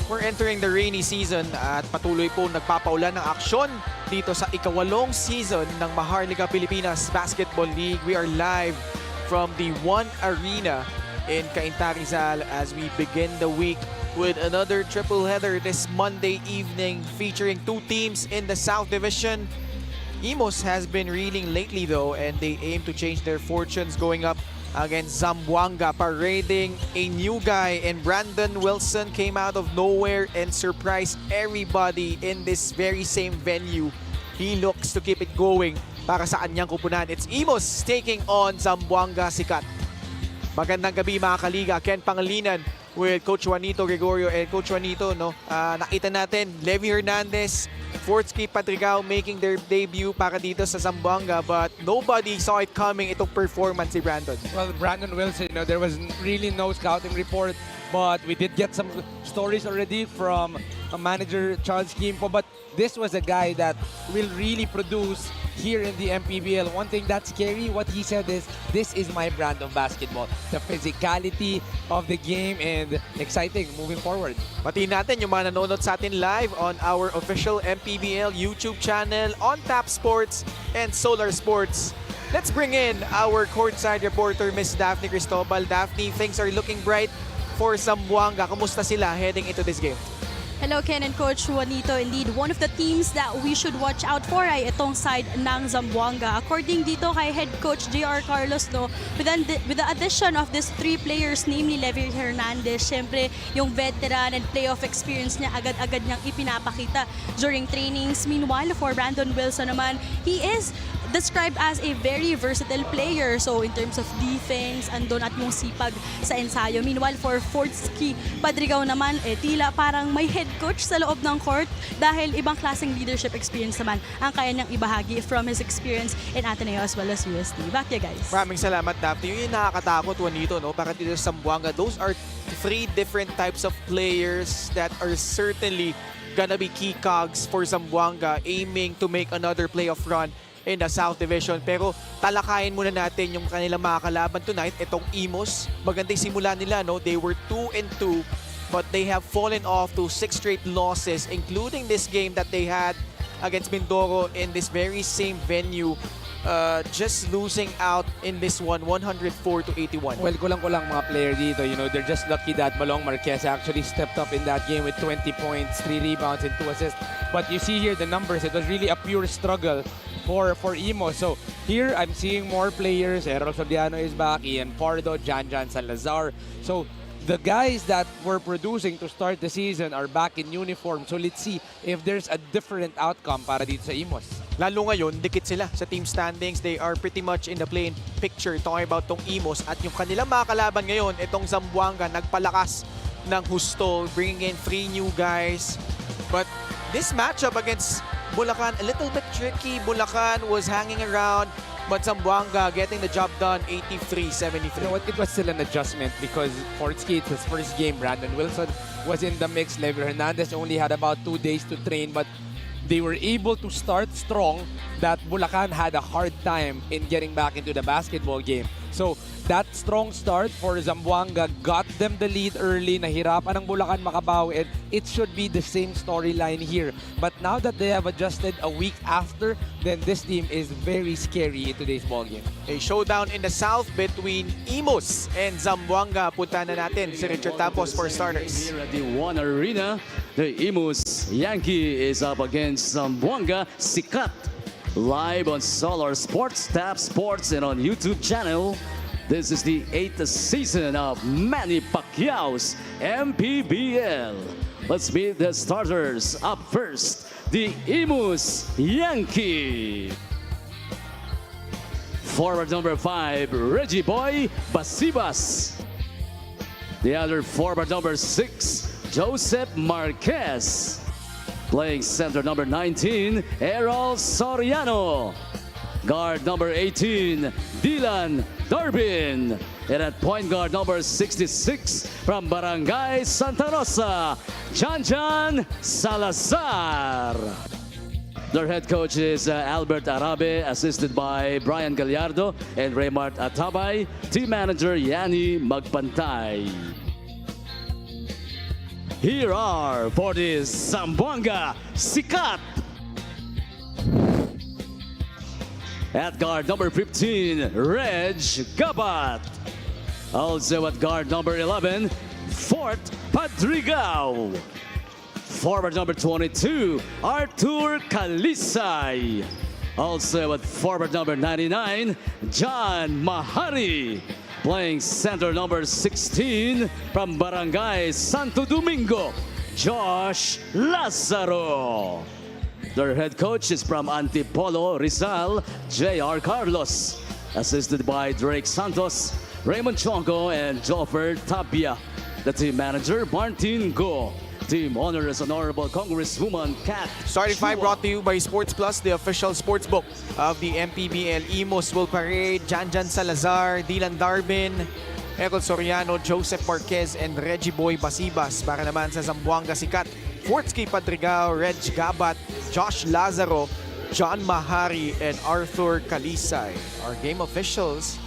We're entering the rainy season at patuloy po nagpapaulan ng aksyon dito sa ikawalong season ng Maharlika Pilipinas Basketball League. We are live from the One Arena in Cainta, Rizal as we begin the week with another triple header this Monday evening featuring two teams in the South Division. Imus has been reeling lately though, and they aim to change their fortunes going up against Zamboanga, parading a new guy, and Brandon Wilson came out of nowhere and surprised everybody in this very same venue. He looks to keep it going para sa kanyang kupunan. It's Imus taking on Zamboanga Sikat. Magandang gabi mga kaliga. Ken Pangilinan with Coach Juanito Gregorio and Coach Juanito. Nakita natin Levy Hernandez, Fortsky Patrigao making their debut para dito sa Zamboanga, but nobody saw it coming itong performance ni Brandon. Well, Brandon Wilson, there was really no scouting report, but we did get some stories already from manager Charles Kimpo, but this was a guy that will really produce here in the MPBL. One thing that's scary, what he said is, this is my brand of basketball. The physicality of the game and exciting moving forward. Pati natin yung mga nanonood sa atin live on our official MPBL YouTube channel, on Tap Sports and Solar Sports. Let's bring in our courtside reporter, Miss Daphne Cristobal. Daphne, things are looking bright for Zamboanga. Kumusta sila heading into this game? Hello, Ken and Coach Juanito. Indeed, one of the teams that we should watch out for ay itong side ng Zamboanga. According dito kay Head Coach J.R. Carlos, with the addition of these three players, namely Levy Hernandez, syempre yung veteran and playoff experience niya agad-agad niyang ipinapakita during trainings. Meanwhile, for Brandon Wilson naman, he is described as a very versatile player. So in terms of defense, andun at yung sipag sa ensayo. Meanwhile, for Fortsky Patrigao naman, tila parang may head coach sa loob ng court dahil ibang klaseng leadership experience naman ang kaya niyang ibahagi from his experience in Ateneo as well as UST. Back to you guys. Maraming salamat, Daphne. Yung nakakatakot, Juanito, para dito sa Zamboanga, those are three different types of players that are certainly gonna be key cogs for Zamboanga aiming to make another playoff run in the South Division. Pero talakayin muna natin yung kanilang mga kalaban tonight. Itong Imus, maganda yung simula nila. They were 2-2, but they have fallen off to 6 straight losses, including this game that they had against Mindoro in this very same venue. Just losing out in this one, 104-81. Well, kulang-kulang mga player dito. They're just lucky that Malong Marquez actually stepped up in that game with 20 points, 3 rebounds, and 2 assists. But you see here the numbers. It was really a pure struggle for Imus. So here I'm seeing more players. Errol Sodiano is back, Ian Pardo, Jan Salazar. So the guys that were producing to start the season are back in uniform. So let's see if there's a different outcome para dito sa Imus. Lalo ngayon, dikit sila sa team standings. They are pretty much in the playing picture talking about tong Imus. At yung kanilang mga kalaban ngayon, itong Zamboanga, nagpalakas ng husto, bringing in 3 new guys. But this matchup against Bulacan, a little bit tricky. Bulacan was hanging around, but Zamboanga getting the job done, 83-73. You know what? It was still an adjustment because Fortsky, it's his first game. Brandon Wilson was in the mix. Levy Hernandez only had about 2 days to train, but they were able to start strong that Bulacan had a hard time in getting back into the basketball game. So that strong start for Zamboanga got them the lead early. Nahirapan ang Bulacan makabawi, and it should be the same storyline here. But now that they have adjusted a week after, then this team is very scary in today's ballgame. A showdown in the South between Imus and Zamboanga. Punta na natin si Richard Tapos for starters. Here at the One Arena, the Imus Yankee is up against Zamboanga Sikat. Live on Solar Sports, Tap Sports, and on YouTube channel. This is the 8th season of MANNY PACQUIAO'S MPBL. Let's meet the starters. Up first, the Imus Yankee. Forward number 5, Reggie Boy Basibas. The other forward number 6, Joseph Marquez. Playing center number 19, Errol Soriano. Guard number 18, Dylan Durbin. And at point guard number 66 from Barangay Santa Rosa, Jan Salazar. Their head coach is Albert Arabe, assisted by Brian Gallardo and Raymart Atabay. Team manager Yanni Magpantay. Here are for the Zamboanga Sikat. At guard number 15, Reg Gabat. Also at guard number 11, Fort Padrigao. Forward number 22, Arthur Kalisay. Also at forward number 99, John Mahari. Playing center number 16 from Barangay Santo Domingo, Josh Lazaro. Their head coach is from Antipolo, Rizal, J.R. Carlos. Assisted by Drake Santos, Raymond Chongo, and Joffer Tapia. The team manager, Martin Go. Team honors Honorable Congresswoman Kat. Starting five Chua. brought to you by Sports Plus, the official sports book of the MPBL. Imus will parade, Janjan Salazar, Dylan Darbin, Errol Soriano, Joseph Marquez, and Reggie Boy Basibas. Para naman sa Zamboanga Sikat, Fortsky Padrigao, Reg Gabat, Josh Lazaro, John Mahari, and Arthur Kalisay. Our game officials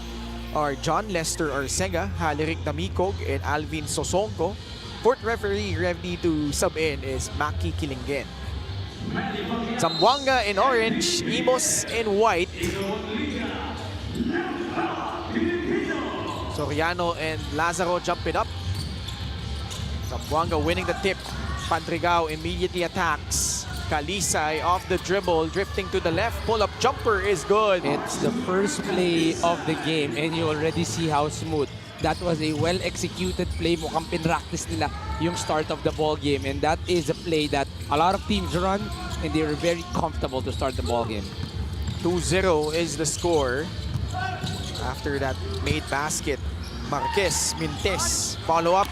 are John Lester Arcega, Halirik Damikog, and Alvin Sosonko. Fourth referee ready to sub in is Maki Kilingen. Zamboanga in orange, Imus in white. Soriano and Lazaro jump it up. Zamboanga winning the tip. Padrigao immediately attacks. Kalisay off the dribble, drifting to the left. Pull-up jumper is good. It's the first play of the game and you already see how smooth. That was a well-executed play. Mukhang pinractice nila yung start of the ball game. And that is a play that a lot of teams run and they were very comfortable to start the ball game. 2-0 is the score. After that made basket, Marquez, Mintes, follow-up.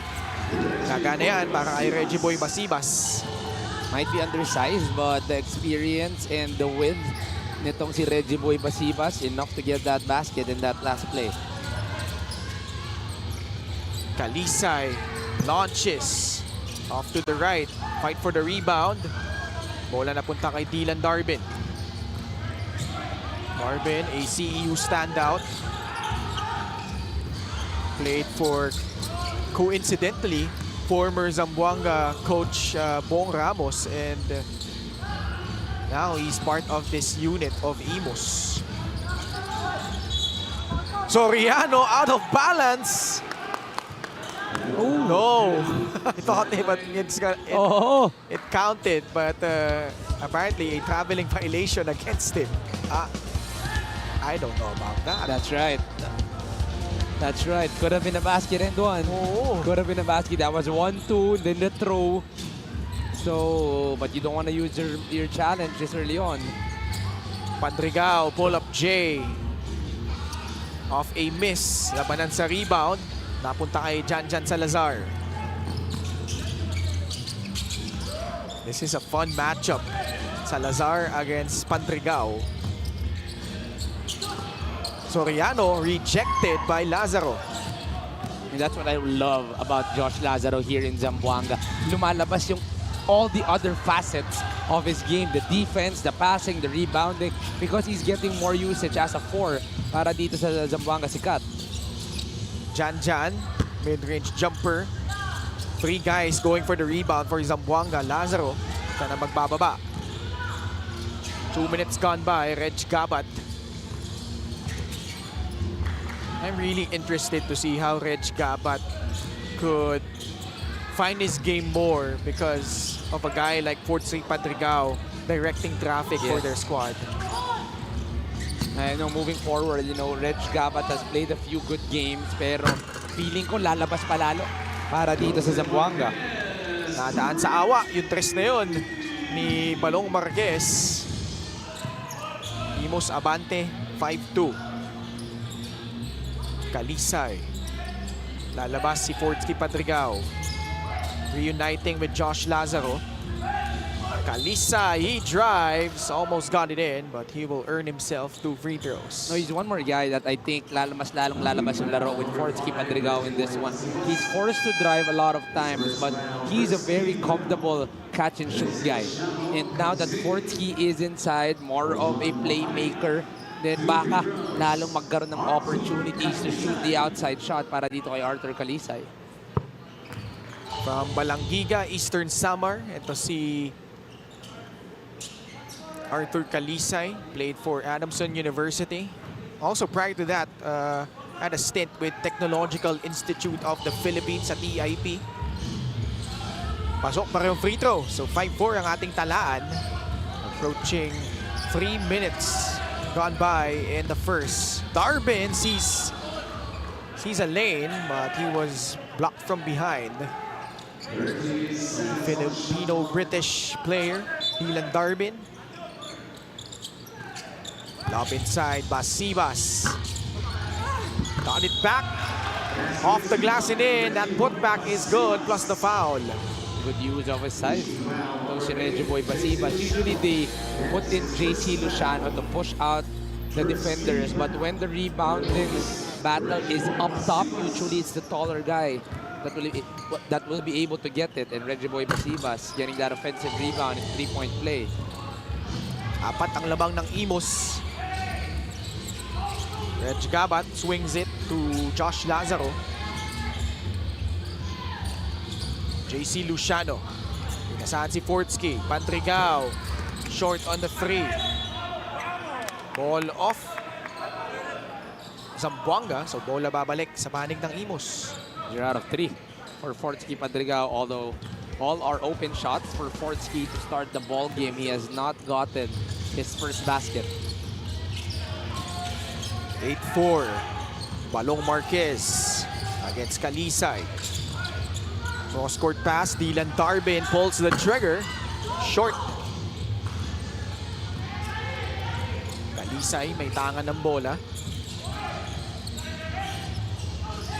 Nagana yan para kay Reggie Boy Basibas. Might be undersized but the experience and the width nitong si Reggie Boy Basibas enough to get that basket in that last play. Kalisay launches off to the right. Fight for the rebound. Bola napunta kay Dylan Darbin. Darbin, a CEU standout. Played for, coincidentally, former Zamboanga coach Bong Ramos, and now he's part of this unit of Imus. Soriano out of balance. Oh no! I thought it, but it counted, but apparently a traveling violation against him. I don't know about that. That's right. That's right. Could have been a basket and one. Oh. Could have been a basket. That was 1-2, then the throw. So, but you don't want to use your challenge this early on. Padrigao, pull up J. Off a miss. Labanan sa rebound. Napunta kay Janjan Salazar. This is a fun matchup. Salazar against Padrigao. Soriano rejected by Lazaro. And that's what I love about Josh Lazaro here in Zamboanga. Lumalabas yung all the other facets of his game. The defense, the passing, the rebounding. Because he's getting more usage as a 4 para dito sa Zamboanga Sikat. Janjan, mid-range jumper. 3 guys going for the rebound for Zamboanga. Lazaro, sana magbababa. 2 minutes gone by. Reg Gabat. I'm really interested to see how Reg Gabat could find his game more because of a guy like Fortsky Padrigao directing traffic for their squad. I know moving forward, you know, Reg Gabat has played a few good games pero feeling ko lalabas palalo para dito sa Zamboanga. Nadaan sa awa yung tres na yun ni Balong Marquez. Imus abante, 5-2. Kalisay. Lalabas si Fortsky Padrigao. Reuniting with Josh Lazaro. Kalisay, he drives. Almost got it in, but he will earn himself 2 free throws. No, he's one more guy that I think lalong lalabas yung laro with Fortsky Padrigao in this one. He's forced to drive a lot of times, but he's a very comfortable catch and shoot guy. And now that Fortsky is inside, more of a playmaker, then baka lalong magkaroon ng opportunities to shoot the outside shot para dito kay Arthur Kalisay. From Balangiga, Eastern Samar. Ito si Arthur Calisay. Played for Adamson University. Also prior to that, had a stint with Technological Institute of the Philippines at EIP. Pasok pa rin yung free throw. So 5-4 ang ating talaan. Approaching 3 minutes gone by in the first. Darbin sees a lane, but he was blocked from behind. Filipino-British player, Dylan Darbin. Lob inside, Basibas. Got it back. Off the glass and in. That putback is good, plus the foul. Good use of his size. Itong si Reggie Boy Basibas. Usually they put in JC Luciano to push out the defenders. But when the rebounding battle is up top, usually it's the taller guy that will be able to get it. And Reggie Boy Basibas getting that offensive rebound in three-point play. Apat ang labang ng Imus. Reg Gabat swings it to Josh Lazaro. JC Luciano. Inasahan si Fortsky. Pantrigao. Short on the free. Ball off. Zamboanga. So bola babalik sa panig ng Imus. 0 out of 3 for Fortsky Padrigao. Although all are open shots for Fortsky to start the ball game. He has not gotten his first basket. 8-4. Balong Marquez against Calisay. Cross-court pass. Dylan Darbin pulls the trigger. Short. Calisay may tangan ng bola.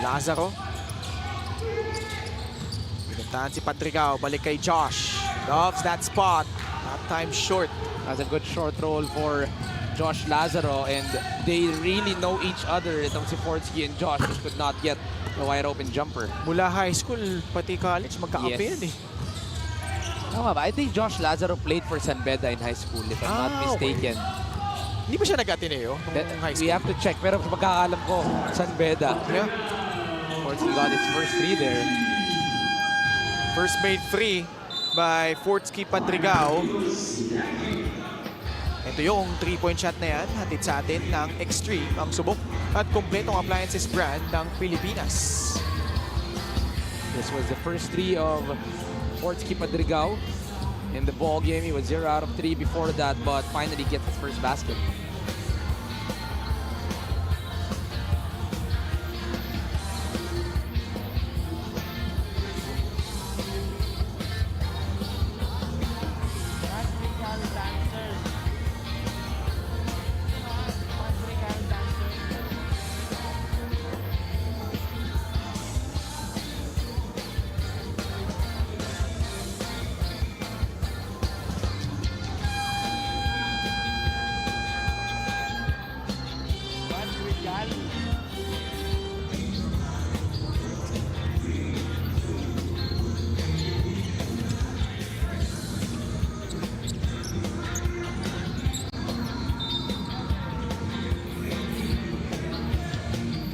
Lazaro. Pinuntahan si Padrigao. Balik kay Josh. Loves that spot. That time short. That's a good short roll for Josh Lazaro, and they really know each other. Itong si Fortsky and Josh just could not get the wide open jumper. Mula high school, pati college, magkakampi yan eh. No, I think Josh Lazaro played for San Beda in high school, if I'm not mistaken. Hindi ba siya nag-Ateneo nung high school? We have to check, pero pagkakaalam ko, San Beda. Yeah. Fortsky got his first three there. First made free by Fortsky Padrigao. Ito yung 3-point shot na yan. Hatid sa atin ng Extreme, ang subok at kumpletong appliances brand ng Pilipinas. This was the first three of Fortsky Padrigao in the ball game. He was 0 out of 3 before that, but finally gets his first basket.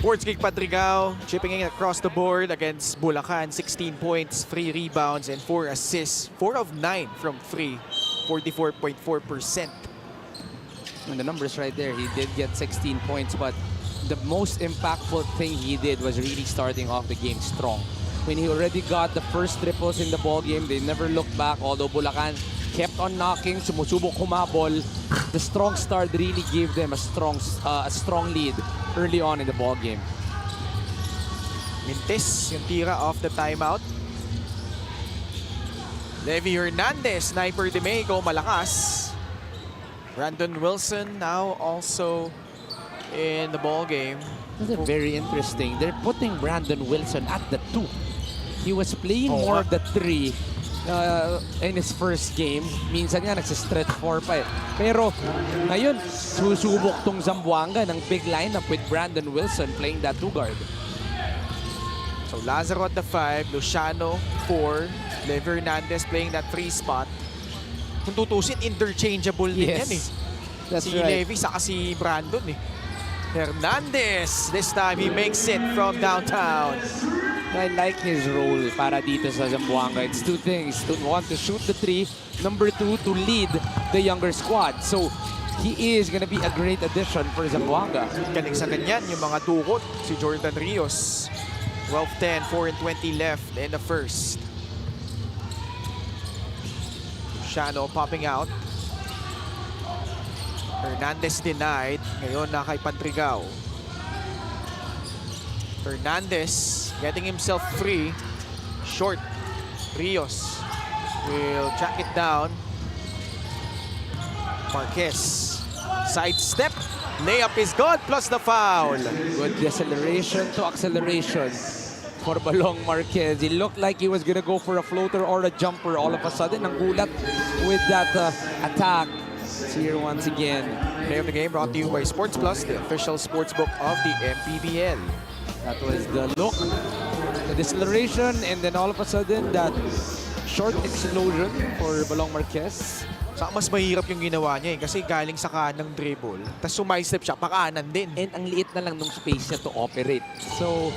Fortsky Padrigao chipping in across the board against Bulacan. 16 points, 3 rebounds, and 4 assists. 4 of 9 from 3, 44.4%. And the numbers right there, he did get 16 points, but the most impactful thing he did was really starting off the game strong. When he already got the first triples in the ball game, they never looked back, although Bulacan kept on knocking, sumusubok humabol. The strong start really gave them a strong lead early on in the ball game. Mintis yung tira off the timeout. Levi Hernandez, Sniper de Mexico, malakas. Brandon Wilson now also in the ball game. Very interesting. They're putting Brandon Wilson at the 2. He was playing more of the 3 in his first game. Minsan nga nagsistretch 4 pa eh. Pero ngayon, susubok tong Zamboanga ng big lineup with Brandon Wilson playing that 2 guard. So Lazaro at the 5, Luciano 4, Levi Hernandez playing that 3 spot. Kung tutusin, interchangeable din yan eh. That's si right. Levi saka si Brandon eh. Hernandez, this time he makes it from downtown. I like his role para dito sa Zamboanga. It's two things. One, to shoot the three. Number two, to lead the younger squad. So, he is gonna be a great addition for Zamboanga. Galing sa ganyan yung mga dukot. Si Jordan Rios. 12-10, 4-20 left in the first. Luciano popping out. Hernandez denied. Ngayon na kay Pantrigao. Hernandez getting himself free. Short. Rios will track it down. Marquez. Sidestep. Layup is good plus the foul. Good deceleration to acceleration for Balong Marquez. He looked like he was gonna go for a floater or a jumper. All of a sudden, ang gulat with that attack. Here once again. Play of the game brought to you by Sports Plus, the official sportsbook of the MPBL. That was the look, the deceleration, and then all of a sudden, that short explosion for Balong Marquez. Saka mas mahirap yung ginawa niya kasi galing sa kanang dribble. Tapos sumay-step siya, pakanan din. And ang liit na lang nung space niya to operate. So,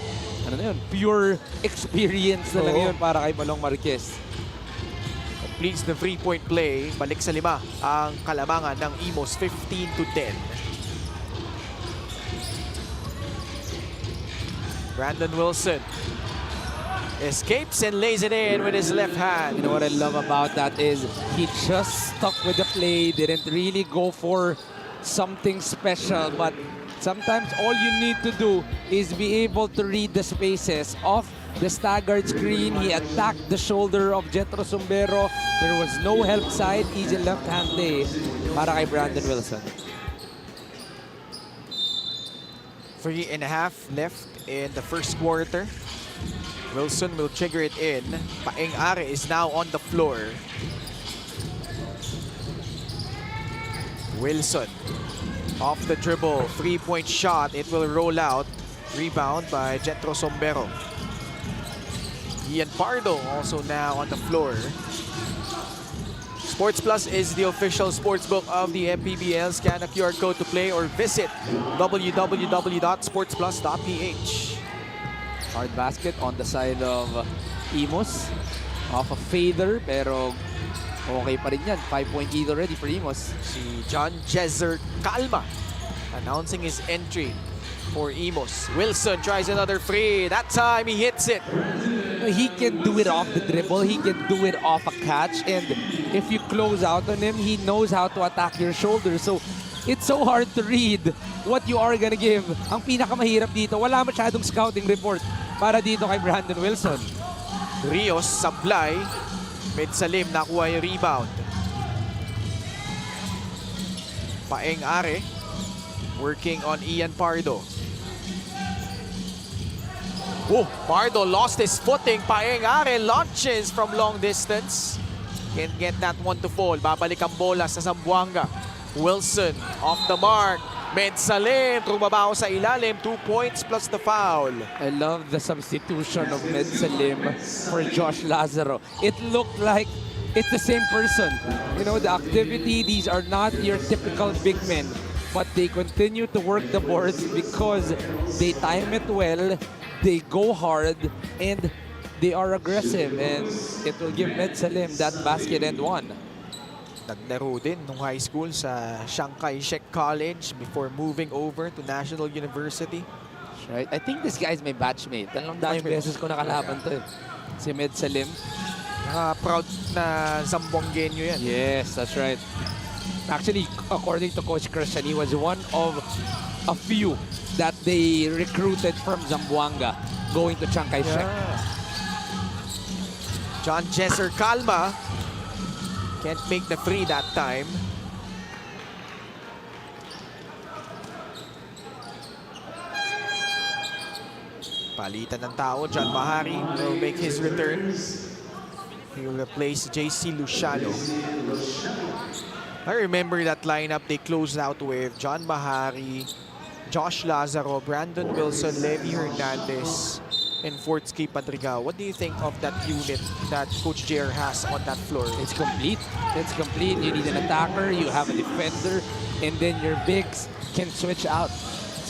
ano na yun? Pure experience na lang Oo. yun para kay Balong Marquez. Completes the three-point play. Balik sa 5 ang kalamangan ng Imus, 15-10. Brandon Wilson escapes and lays it in with his left hand. You know what I love about that is he just stuck with the play, didn't really go for something special, but sometimes all you need to do is be able to read the spaces off the staggered screen. He attacked the shoulder of Jetro Sombero. There was no help side, easy left hand lay para kay Brandon Wilson. 3.5 left in the first quarter. Wilson will trigger it in. Paeng Are is now on the floor. Wilson off the dribble, three-point shot. It will roll out. Rebound by Jetro Sombero. Ian Pardo also now on the floor. Sports Plus is the official sportsbook of the MPBL. Scan a QR code to play or visit www.sportsplus.ph. Hard basket on the side of Imus. Off a fader, pero okay pa rin yan. 5-point lead already for Imus. Si John Jezer Calma announcing his entry for Imus. Wilson tries another free. That time he hits it. He can do it off the dribble. He can do it off a catch. And if you close out on him, he knows how to attack your shoulder. So, it's so hard to read what you are gonna give. Ang pinakamahirap dito, wala masyadong scouting report para dito kay Brandon Wilson. Rios sablay. Medsalim nakuha yung rebound. Paeng Are working on Ian Pardo. Oh, Pardo lost his footing. Paeng Are launches from long distance. Can't get that one to fall. Babalik ang bola sa Zamboanga. Wilson off the mark. Medsalim, trumabaho sa ilalim. 2 points plus the foul. I love the substitution of Medsalim for Josh Lazaro. It looked like it's the same person. You know, the activity, these are not your typical big men. But they continue to work the boards because they time it well, they go hard, and they are aggressive. And it will give Medsalim that basket and one. Naglaro din nung high school sa Chiang Kai-shek College before moving over to National University. Right? I think this guy is my batchmate. Dalawang daming Batchmate. beses ko nakalaban to eh. Si Medsalim. Proud na Zamboangueño yan. Yes, that's right. Actually, according to Coach Christian, he was one of a few that they recruited from Zamboanga going to Chiang Kai-shek. Yeah. John Jezer Calma can't make the free that time. Palitan ng tao. John Mahari will make his return. He will replace JC Luciano. I remember that lineup they closed out with John Mahari, Josh Lazaro, Brandon Wilson, Levi Hernandez, and Fortsky Padrigao. What do you think of that unit that Coach JR has on that floor? It's complete. It's complete. You need an attacker, you have a defender, and then your bigs can switch out.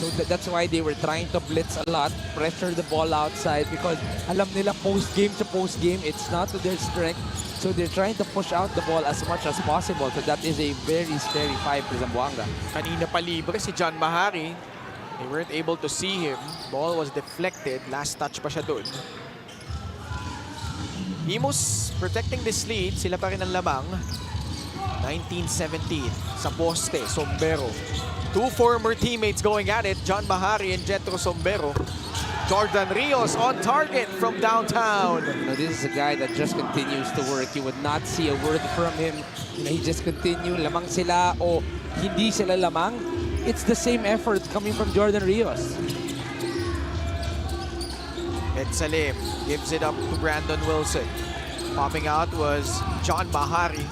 So that's why they were trying to blitz a lot, pressure the ball outside because alam nila post-game to post-game, it's not to their strength. So they're trying to push out the ball as much as possible. So that is a very scary 5 for Zamboanga. Kanina pa libre si John Mahari. They weren't able to see him. Ball was deflected. Last touch pa siya dun. Imus protecting this lead. Sila pa rin ang lamang. 19-17 sa poste. Sombero. Two former teammates going at it. John Mahari and Jetro Sombero. Jordan Rios on target from downtown. You know, this is a guy that just continues to work. You would not see a word from him. You know, he just continue. Lamang sila o hindi sila lamang. It's the same effort coming from Jordan Rios. Ed Salim gives it up to Brandon Wilson. Popping out was John Mahari.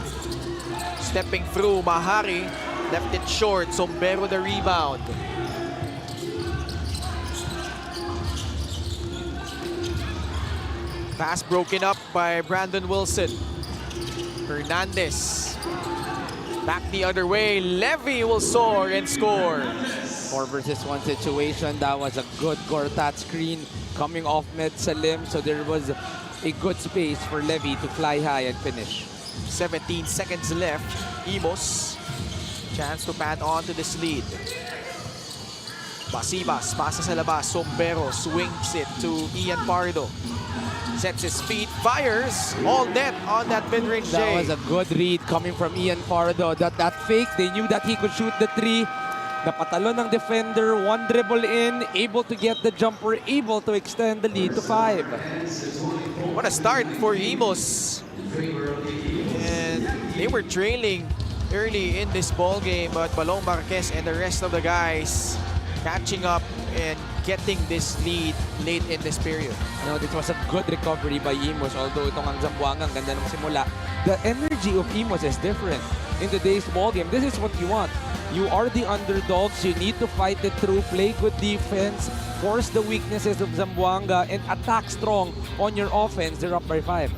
Stepping through, Mahari left it short. Sombero the rebound. Pass broken up by Brandon Wilson. Hernandez. Back the other way. Levy will soar and score. 4 versus 1 situation. That was a good Gortat screen coming off Med Salim. So there was a good space for Levy to fly high and finish. 17 seconds left. Imus. Chance to pad on to this lead. Basibas. Pasa sa labas. Sombero swings it to Ian Pardo. Sets his feet, fires, all net on that mid-range That J. was a good read coming from Ian Pardo. That fake, they knew that he could shoot the 3. Napatalo ng defender, one dribble in, able to get the jumper, able to extend the lead to 5. What a start for Imus. And they were trailing early in this ball game, but Balong Marquez and the rest of the guys catching up and getting this lead late in this period. No, this was a good recovery by Imus. Although itong ang Zamboanga, ang ganda ng simula. The energy of Imus is different in today's ball game. This is what you want. You are the underdogs. You need to fight it through, play good defense, force the weaknesses of Zamboanga, and attack strong on your offense. They're up by 5.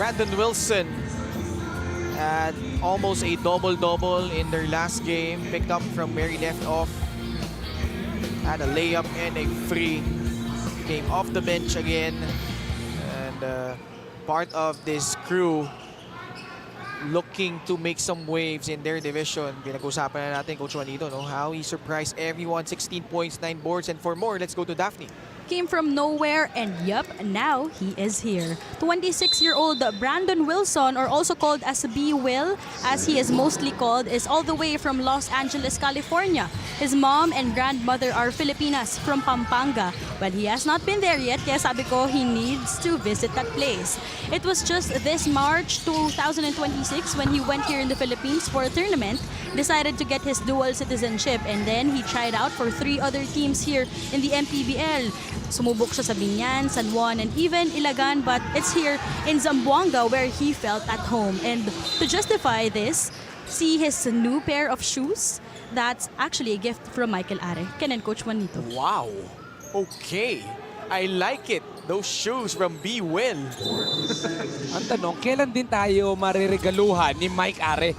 Brandon Wilson had almost a double-double in their last game. Picked up from where he left off. Had a layup and a free. Came off the bench again. And part of this crew looking to make some waves in their division. Pinag-usapan na natin, Coach Juanito, no? How he surprised everyone. 16 points, 9 boards. And for more, let's go to Daphne. Came from nowhere, and yup, now he is here. 26-year-old Brandon Wilson, or also called as B. Will, as he is mostly called, is all the way from Los Angeles, California. His mom and grandmother are Filipinas from Pampanga, but he has not been there yet, kaya sabi ko he needs to visit that place. It was just this March 2026 when he went here in the Philippines for a tournament, decided to get his dual citizenship, and then he tried out for 3 other teams here in the MPBL. Sumubok siya sa Binyan, San Juan, and even Ilagan, but it's here in Zamboanga where he felt at home. And to justify this, see his new pair of shoes. That's actually a gift from Michael Are. Ken and Coach Juanito. Wow. Okay. I like it. Those shoes from B. Will. Ang tanong, kailan din tayo mariregaluhan ni Mike Are?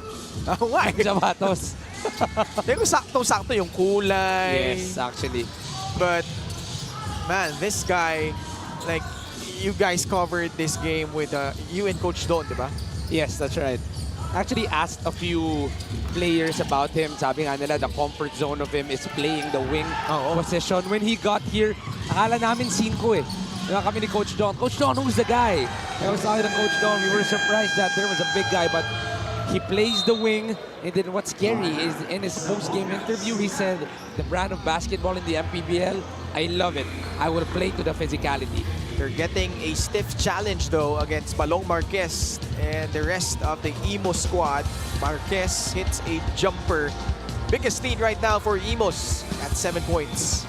Why? Sapatos. Pero sakto-sakto yung kulay. Yes, actually. But, man, this guy, like, you guys covered this game with you and Coach Don, di ba? Yes, that's right. Actually asked a few players about him. Sabi nga nila, the comfort zone of him is playing the wing position. When he got here, akala namin 5 eh. Diba kami ni Coach Don. Coach Don, who's the guy? I was talking to Coach Don. We were surprised that there was a big guy, but he plays the wing. And then what's scary is in his post-game interview, he said, the brand of basketball in the MPBL, I love it. I will play to the physicality. They're getting a stiff challenge though against Balong Marquez and the rest of the Imus squad. Marquez hits a jumper. Biggest lead right now for Imus at 7 points.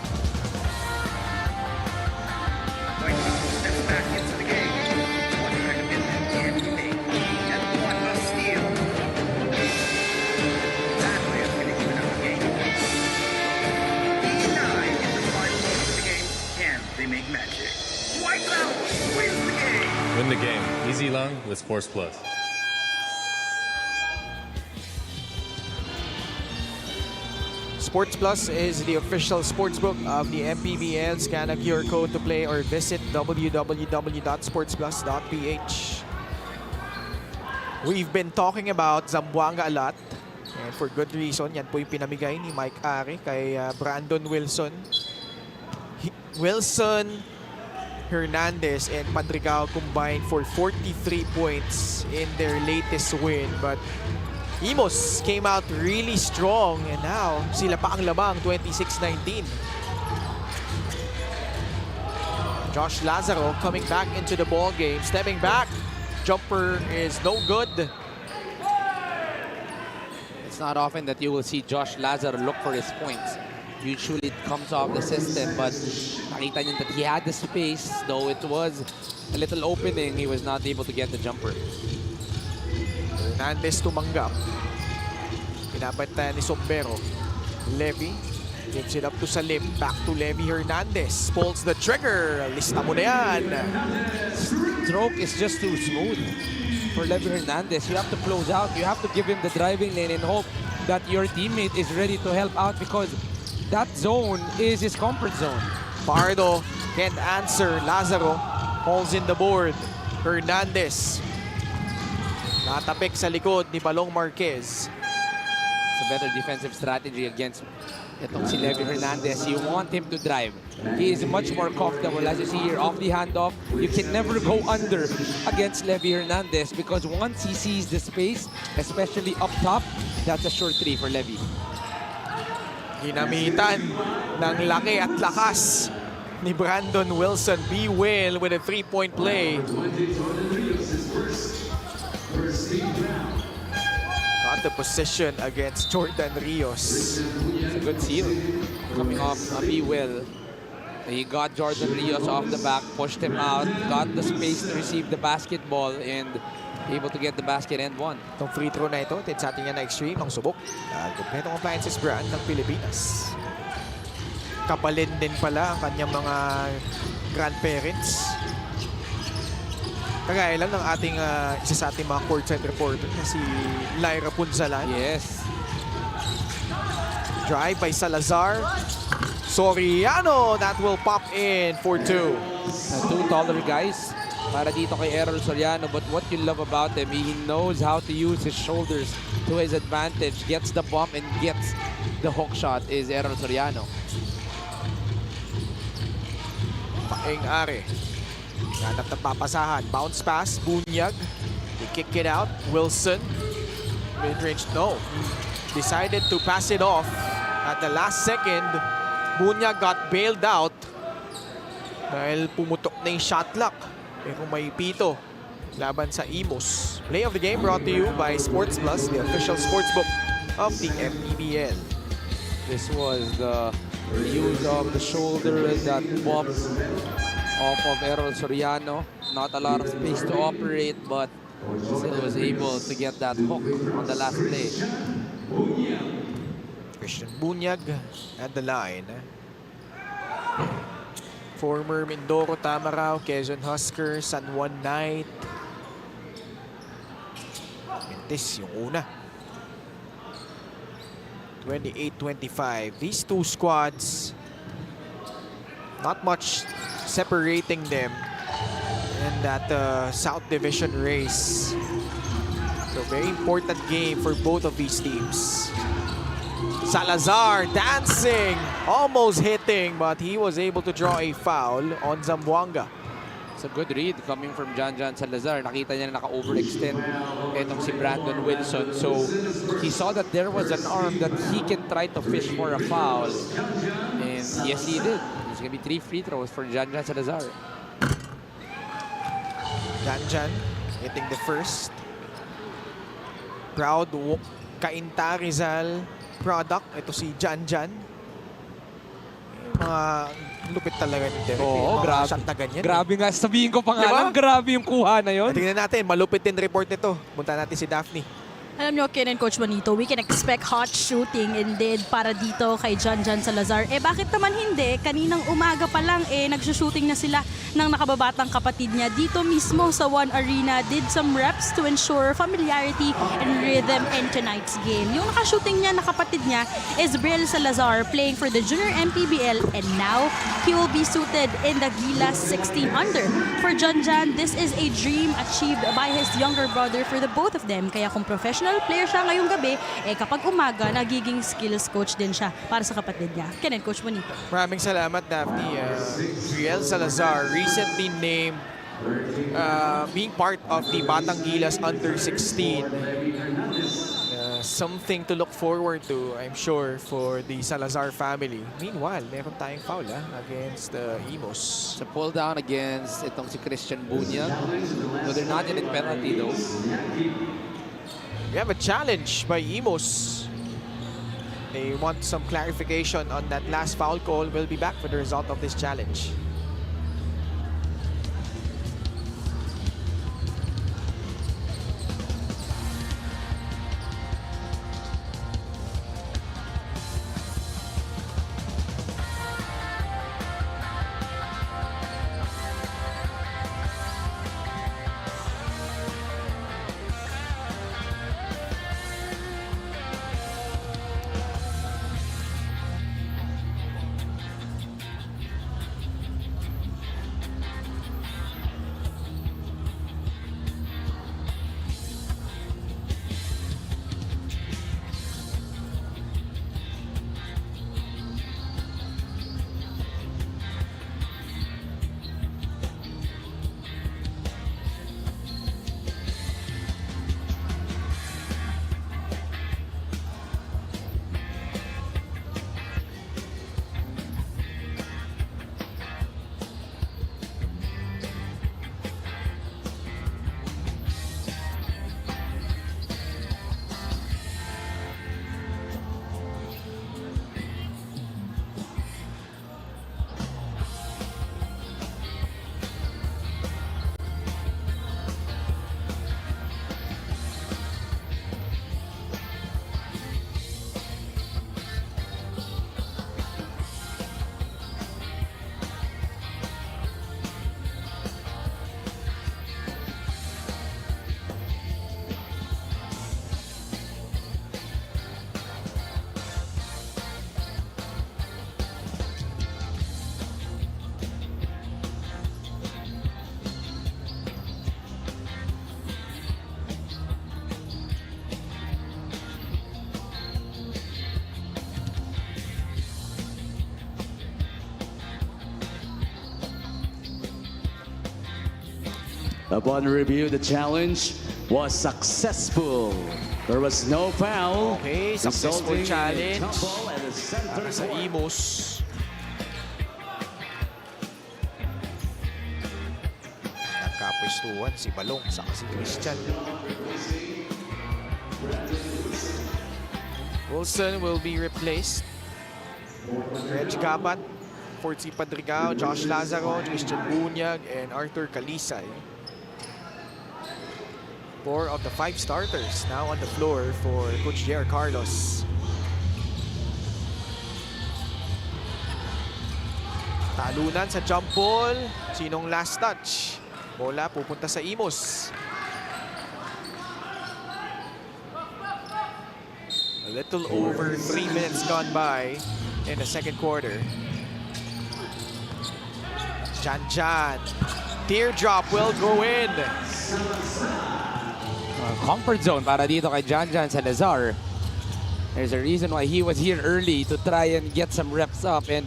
Win the game. Easy lang with Sports Plus. Sports Plus is the official sportsbook of the MPBL. Scan a QR code to play or visit www.sportsplus.ph. We've been talking about Zamboanga a lot. And for good reason, yan po yung pinamigay ni Mike Ari kay Brandon Wilson. Wilson, Hernandez, and Padrigao combined for 43 points in their latest win. But Imus came out really strong and now sila pa ang labang, 26-19. Josh Lazaro coming back into the ball game, stepping back. Jumper is no good. It's not often that you will see Josh Lazaro look for his points. Usually it comes off the system, but nakita niyo that he had the space, though it was a little opening, he was not able to get the jumper. Hernandez tumanggap. Pinapantayan ni Sombero. Levy gives it up to Salim. Back to Levy Hernandez. Pulls the trigger. Lista mo na yan. Stroke is just too smooth for Levy Hernandez. You have to close out. You have to give him the driving lane and hope that your teammate is ready to help out because that zone is his comfort zone. Pardo can't answer. Lazaro holds in the board. Hernandez natapik sa likod ni Balong Marquez. It's a better defensive strategy against itong si Levy Hernandez. You want him to drive. He is much more comfortable. As you see here, off the handoff, you can never go under against Levy Hernandez because once he sees the space, especially up top, that's a short three for Levy. Ginamitan ng laki at lakas ni Brandon Wilson. Be well with a 3-point play. Got the position against Jordan Rios. It's a good seal. Coming off a Be-Well. He got Jordan Rios off the back, pushed him out, got the space to receive the basketball, and able to get the basket and won. Itong free throw na ito, sa ating yan na Extreme, ang subok. Kompletong appliances brand ng Pilipinas. Kapalin din pala ang kanyang mga grandparents. Kagaya lang ng ating isa sa ating mga courtside reporter na si Lyra Punzalan. Yes. Drive by Salazar. Soriano, that will pop in for 2. Two taller guys para dito kay Errol Soriano, but what you love about him, he knows how to use his shoulders to his advantage, gets the bump and gets the hook shot is Errol Soriano. Paeng Are. Ganap na papasahan. Bounce pass. Bunyag. They kick it out. Wilson. Mid-range. No. Decided to pass it off at the last second. Bunyag got bailed out dahil pumutok na yung shot clock. Pero may pito laban sa Imus. Play of the game brought to you by Sports Plus, the official sportsbook of the MPBL. This was the use of the shoulder that bumped off of Errol Soriano. Not a lot of space to operate, but still was able to get that hook on the last play. Christian Bunyag at the line. Former Mindoro Tamaraw, Quezon Husker, San Juan Knight. Mintis yung una. 28-25. These two squads, not much separating them in that South Division race. So very important game for both of these teams. Salazar dancing, almost hitting, but he was able to draw a foul on Zamboanga. It's a good read coming from Jan Salazar. Nakita niya na naka-overextend itong si Brandon Wilson. So he saw that there was an arm that he can try to fish for a foul. And yes, he did. There's going to be 3 free throws for Jan Salazar. Janjan hitting the first. Proud Cainta Rizal product. Ito si Janjan. Mga lupit talaga ni Derek. Oo, Mga grabe. shot na ganyan. Grabe nga, sabihin ko pa nga Diba? lang, grabe yung kuha na yun. Tingnan natin, malupit din report nito. Punta natin si Daphne. Alam nyo, Ken and Coach Juanito, we can expect hot shooting indeed para dito kay Janjan Salazar. Bakit naman hindi? Kaninang umaga pa lang, nagsushooting na sila ng nakababatang kapatid niya dito mismo sa One Arena. Did some reps to ensure familiarity and rhythm in tonight's game. Yung nakashooting niya na kapatid niya is Briel Salazar playing for the Junior MPBL, and now he will be suited in the Gilas 16 under. For Janjan, this is a dream achieved by his younger brother for the both of them. Kaya kung professional player siya ngayong gabi, kapag umaga, nagiging skills coach din siya para sa kapatid niya. Ken and Coach Juanito. Maraming salamat, Daphne. Briel Salazar, recently named being part of the Batang Gilas under 16. Something to look forward to, I'm sure, for the Salazar family. Meanwhile, meron tayong foul against Imus. Sa pull down against itong si Christian Bunyag. No, they're not in penalty though. We have a challenge by Imus. They want some clarification on that last foul call. We'll be back for the result of this challenge. Upon review, the challenge was successful. There was no foul. Okay, successful resulting in a challenge tumble at the center para sa court. Imus. Nagkapwestuhan si Balong sa si Christian. Wilson will be replaced. Reg Gabat, Fortsy Padrigao, Josh Lazaro, Christian Bunyag, and Arthur Calisay. 4 of the 5 starters now on the floor for Coach J.R. Carlos. Talunan sa jump ball. Sinong last touch? Bola pupunta sa Imus. A little over 3 minutes gone by in the second quarter. Janjan. Teardrop will go in. Comfort zone para dito kay Janjan Salazar. There's a reason why he was here early to try and get some reps up, and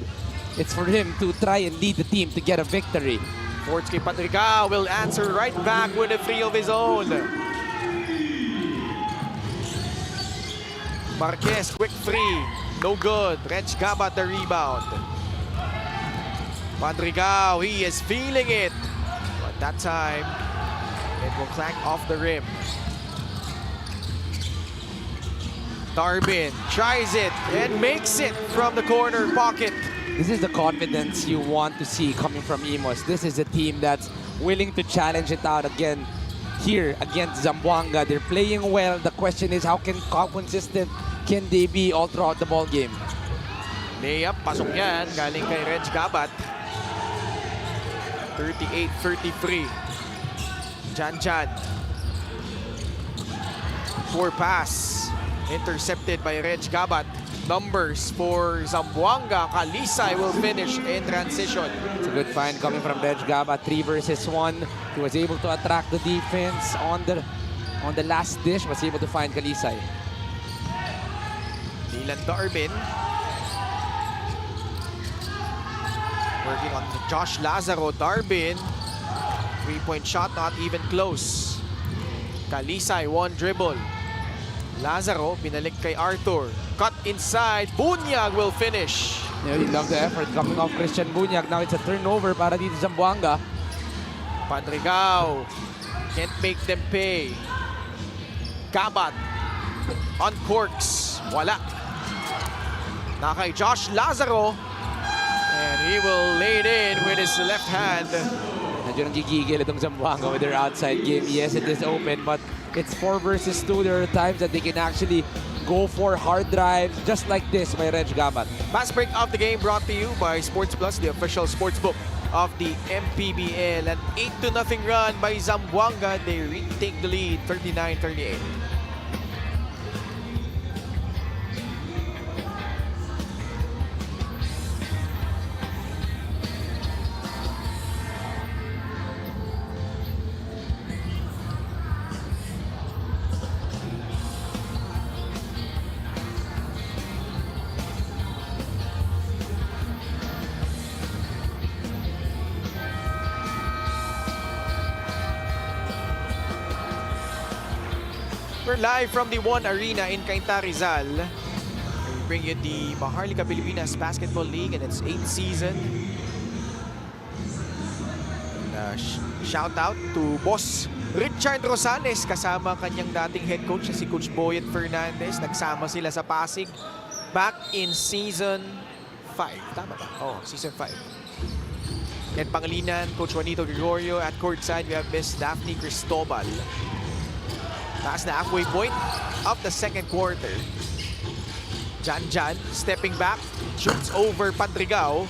it's for him to try and lead the team to get a victory. Fortsy Padrigao will answer right back with a three of his own. Marquez, quick three. No good. Reg Gabat the rebound. Padrigao, he is feeling it. But that time, It will clank off the rim. Darbin tries it and makes it from the corner pocket. This is the confidence you want to see coming from Imus. This is a team that's willing to challenge it out again here against Zamboanga. They're playing well. The question is how consistent can they be all throughout the ball game? Layup, pasok yan. Galing kay Reg Gabat. 38-33. Jan. Poor pass. Intercepted by Reg Gabat. Numbers for Zamboanga. Kalisay will finish in transition. It's a good find coming from Reg Gaba. 3 versus 1. He was able to attract the defense on the last dish. Was able to find Kalisay. Dylan Darbin. Working on Josh Lazaro. Darbin. 3-point shot, not even close. Kalisay, 1 dribble. Lazaro, pinalik kay Arthur. Cut inside. Bunyag will finish. Yeah, you love the effort coming off Christian Bunyag. Now it's a turnover para dito sa Zamboanga. Padrigao can't make them pay. Gabat on corks. Wala. Na kay Josh Lazaro. And he will lay it in with his left hand. Medyo nanggigigil itong Zamboanga with their outside game. Yes, it is open, but it's 4 versus 2. There are times that they can actually go for hard drives just like this by Reg Gabat. Fast break of the game brought to you by Sports Plus, the official sportsbook of the MPBL. An 8-0 run by Zamboanga. They retake the lead, 39-38. We're live from the One Arena in Cainta, Rizal. We bring you the Maharlika Pilipinas Basketball League in its 8th season. And, shout out to Boss Richard Rosales kasama kanyang dating head coach na si Coach Boyet Fernandez. Nagsama sila sa Pasig back in season 5. Tama ba? Oh, season 5. Ken Pangilinan, Coach Juanito Gregorio. At courtside, we have Miss Daphne Cristobal. Taas na halfway point of the second quarter. Jan stepping back, shoots over Padrigao.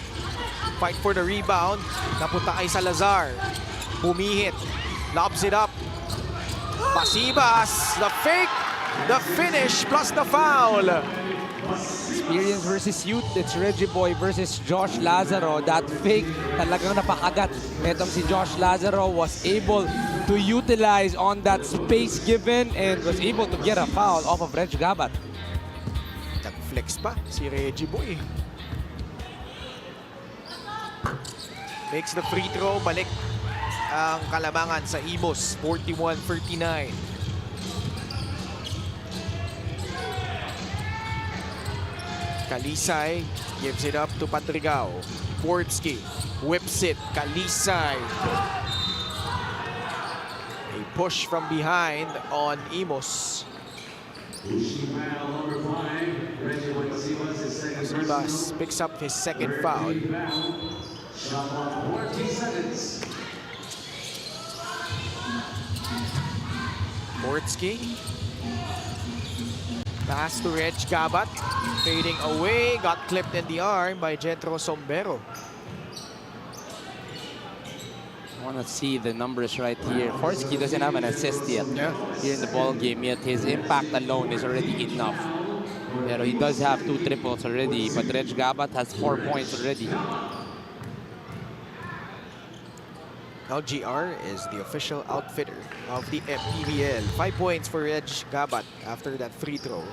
Fight for the rebound. Napunta kay Salazar. Pumihit. Lobs it up. Pasibas. The fake. The finish plus the foul. Experience versus youth. It's Reggie Boy versus Josh Lazaro. That fake talagang napakagat. Etong si Josh Lazaro was able to utilize on that space given and was able to get a foul off of Reg Gabat. Nag-flex pa si Reggie Boy. Makes the free throw. Balik ang kalamangan sa Imus. 41-39. Kalisay gives it up to Padrigao. Portsky whips it. Kalisay. A push from behind on Imus. Sibas picks up his second foul. Portsky. Pass to Reg Gabat. Fading away. Got clipped in the arm by Jetro Sombero. I want to see the numbers right here. Forsky doesn't have an assist yet here in the ball game, yet his impact alone is already enough. Pero he does have 2 triples already, but Reg Gabat has 4 points already. Now GR is the official outfitter of the MPBL. 5 points for Reg Gabat after that free throw.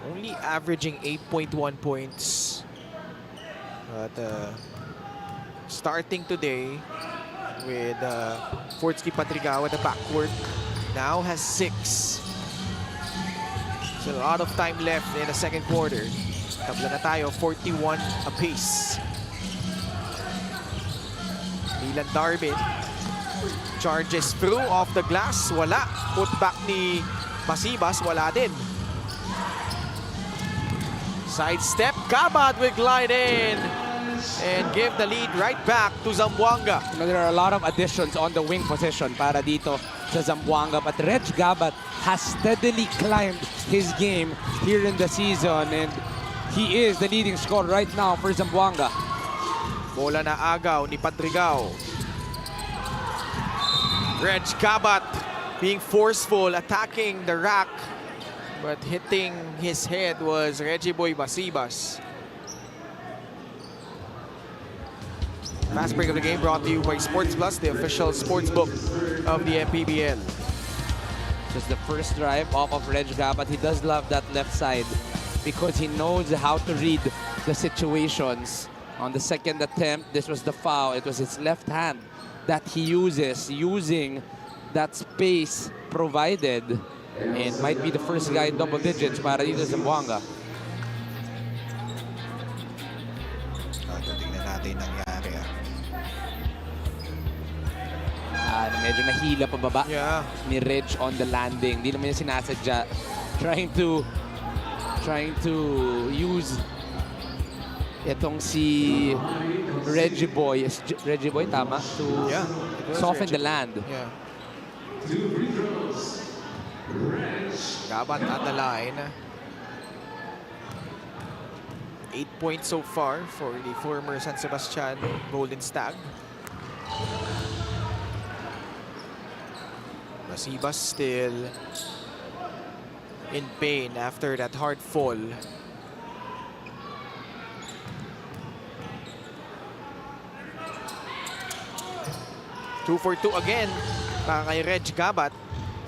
Only averaging 8.1 points. But starting today with Fortsky Padrigao at the backcourt, now has 6. So a lot of time left in the second quarter. Tabla na tayo, 41 apiece. Dylan Darbin Charges through off the glass. Wala. Put back ni Basibas. Wala din. Sidestep. Gabat will glide in and give the lead right back to Zamboanga. You know, there are a lot of additions on the wing position para dito sa Zamboanga, but Reg Gabat has steadily climbed his game here in the season, and he is the leading scorer right now for Zamboanga. Bola na agaw ni Padrigao. Reg Gabat being forceful, attacking the rack, but hitting his head was Reggie Boy Basibas. Fast break of the game brought to you by Sports Plus, the official sports book of the MPBL. Just the first drive off of Reg Gabat. He does love that left side because he knows how to read the situations. On the second attempt, this was the foul. It was his left hand that he uses, using that space provided, and might be the first guy in double digits para dito sa Zamboanga. Tingnan natin nangyari. Medyo nahila pababa Yeah. ni Reg on the landing. Hindi naman niya sinasadya. Trying to use itong si Reggie Boy. Is Reggie Boy tama? To Yeah, it was soften Reggie. the land. Yeah. Gabat at the line. 8 points so far for the former San Sebastian Golden Stag. Basibas still in pain after that hard fall. Two for two again para kay Reg Gabat.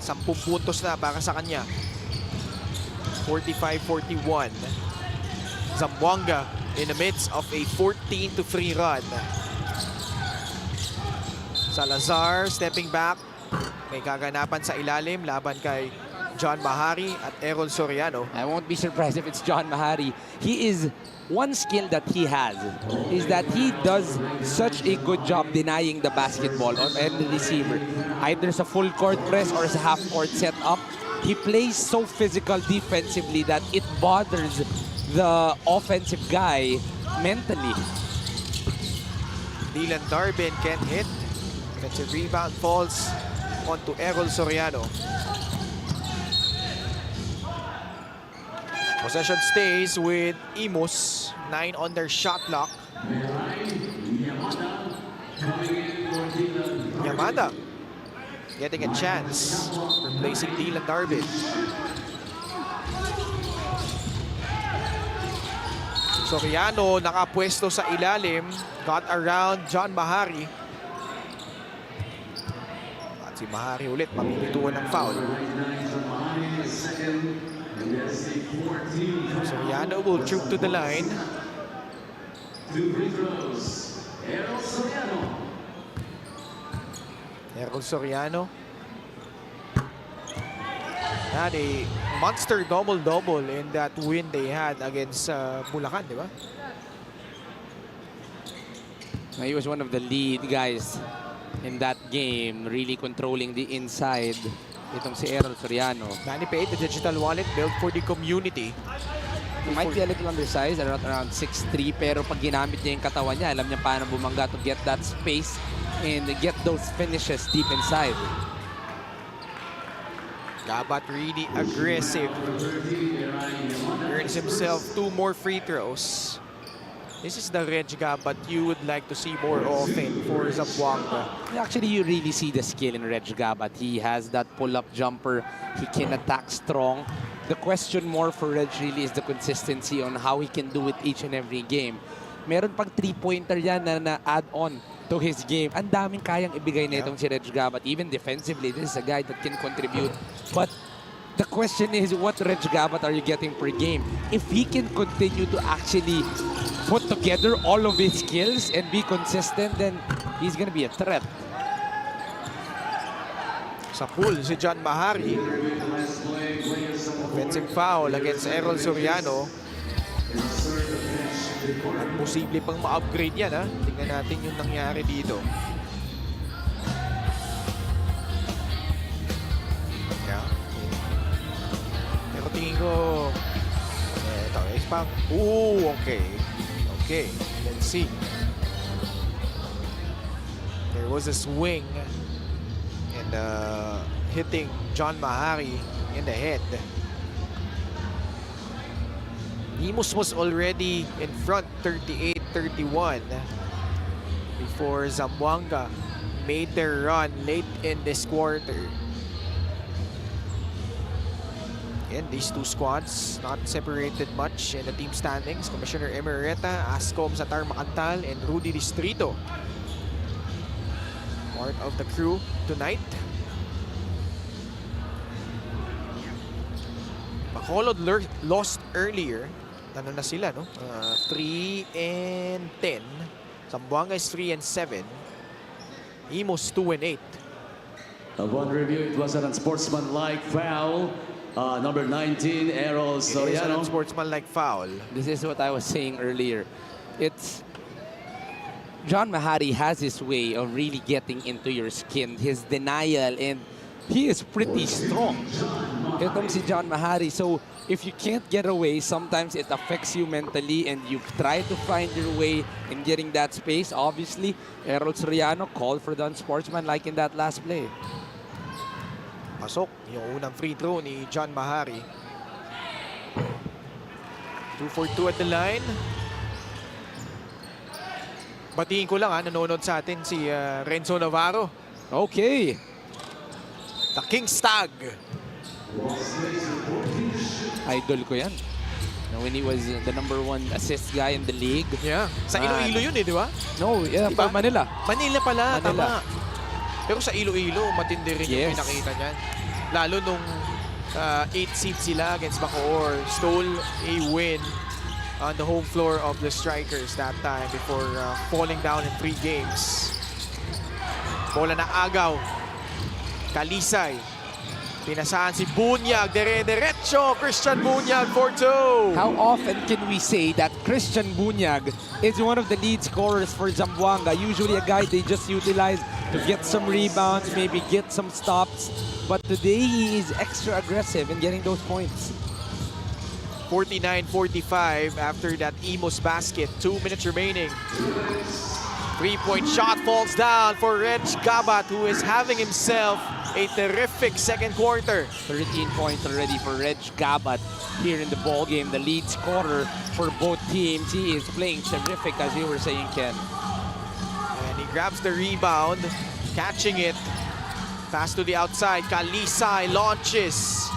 10 puntos na para sa kanya. 45-41. Zamboanga in the midst of a 14-3 run. Salazar stepping back. May kaganapan sa ilalim laban kay John Mahari at Errol Soriano. I won't be surprised if it's John Mahari. He is, one skill that he has is that he does such a good job denying the basketball on the receiver. Either sa full court press or sa half court setup. He plays so physical defensively that it bothers the offensive guy mentally. Dylan Darbin can't hit. Defensive rebound falls onto Errol Soriano. Possession stays with Imus. 9 on their shot clock. Yamada getting a chance, replacing Dylan Darbin. Soriano nakapwesto sa ilalim, got around John Mahari. At si Mahari ulit mapipituan ng foul. Soriano will troop to the line. Errol Soriano had a monster double-double in that win they had against Bulacan, di ba? He was one of the lead guys in that game, really controlling the inside. Itong si Errol Soriano. Manny paid the digital wallet built for the community. He might be a little undersized, around 6'3", pero pag ginamit niya yung katawan niya, alam niya paano bumangga to get that space and get those finishes deep inside. Gabat really aggressive. Earns himself 2 more free throws. This is the Reg Gabat you would like to see more often for Zamboanga. Actually, you really see the skill in Reg Gabat. He has that pull-up jumper. He can attack strong. The question more for Reg really is the consistency on how he can do it each and every game. Meron pang 3-pointer yan na add on to his game. Ang daming kayang ibigay na itong si Reg Gabat. Even defensively, this is a guy that can contribute. But the question is, what Reg Gabat are you getting per game? If he can continue to actually put together all of his skills and be consistent, then he's gonna be a threat. Sa pool, si John Mahari. Offensive foul against Errol Soriano. At posible pang ma-upgrade yan, ha? Tingnan natin yung nangyari dito. Diego. Ito, is pang... Ooh, okay. Okay, let's see. There was a swing and hitting John Mahari in the head. Imus was already in front, 38-31, before Zamboanga made their run late in this quarter. And these two squads not separated much in the team standings. Commissioner Emerita, Ascom Satar Macantal, and Rudy Distrito, part of the crew tonight. Bacolod lost earlier. Ano na sila, no? 3-10. Zamboanga is 3-7. Imus 2-8. Upon review, it was an unsportsmanlike foul. Number 19, Errol It is an Soriano. unsportsmanlike foul. This is what I was saying earlier. It's John Mahari has his way of really getting into your skin, his denial, and he is pretty strong. Itong si John Mahari. So if you can't get away, sometimes it affects you mentally and you try to find your way in getting that space. Obviously, Errol Soriano called for the unsportsmanlike in that last play. Pasok yung unang free throw ni John Mahari. 2 for 2 at the line. Batiin ko lang nanonood sa atin si Renzo Navarro. Okay. The King Stag. Idol ko yan. When he was the #1 assist guy in the league. Yeah. Sa Iloilo yun di ba? No, yeah, Diba? Manila. Manila pala, Manila. tama. Pero sa Iloilo, matindi rin yung Yes. pinakita niyan. Lalo nung 8 seed sila against Bacoor, stole a win on the home floor of the Strikers that time before falling down in 3 games. Bola na agaw. Kalisay. Pinasaan si Bunyag. Dire-diretso. Christian Bunyag for 2. How often can we say that Christian Bunyag is one of the lead scorers for Zamboanga? Usually a guy they just utilize to get some rebounds, maybe get some stops. But today he is extra aggressive in getting those points. 49-45 after that Imus basket. 2 minutes remaining. 3-point shot falls down for Reg Gabat, who is having himself a terrific second quarter. 13 points already for Reg Gabat here in the ball game. The lead scorer for both teams. He is playing terrific, as you were saying, Ken. And he grabs the rebound, catching it. Pass to the outside. Kalisay launches.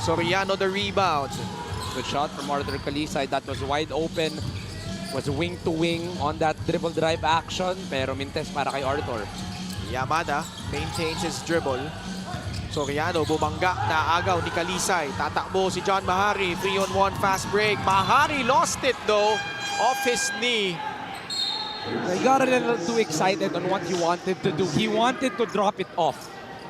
Soriano the rebound. Good shot from Arthur Kalisay. That was wide open. Was wing to wing on that dribble drive action. Pero mintes para kay Arthur. Yamada maintains his dribble. Soriano bumangga na agaw ni Kalisay. Tatakbo si John Mahari. 3-on-1 fast break. Mahari lost it though. Off his knee. He got a little too excited on what he wanted to do. He wanted to drop it off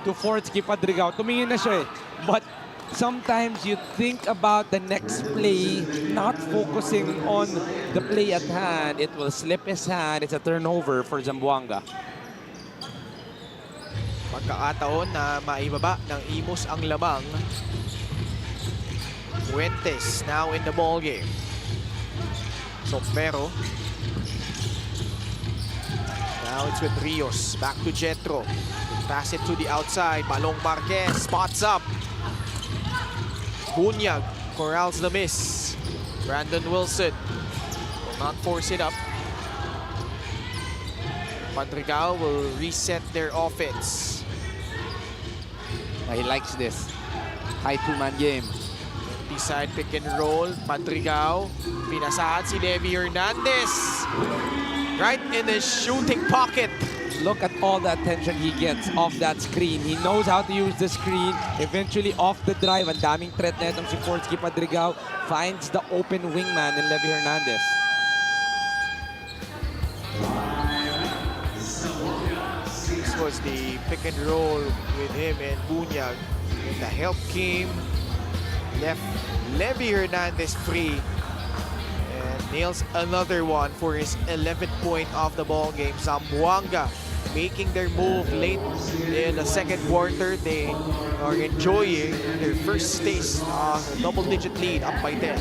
to Fortsky Padrigao. Tumingin na siya eh. But sometimes you think about the next play, not focusing on the play at hand. It will slip his hand. It's a turnover for Zamboanga. Pagkakataon na maibaba ng Imus ang lamang. Fuentes now in the ball game. Sompero. Now it's with Rios. Back to Jetro. Pass it to the outside. Balong Marquez spots up. Bunyag corrals the miss. Brandon Wilson will not force it up. Padrigao will reset their offense. He likes this. High two-man game. Beside pick and roll. Padrigao. Pinasahan si Levi Hernandez. Right in the shooting pocket. Look at all the attention he gets off that screen. He knows how to use the screen. Eventually off the drive. Ang daming threat na itong si Fortsky Padrigao. Finds the open wingman in Levi Hernandez. This was the pick and roll with him and Bunyag. And the help came. Left Levi Hernandez free. And nails another one for his 11th point of the ball game. Zamboanga making their move late in the second quarter. They are enjoying their first taste of a double-digit lead, up by 10.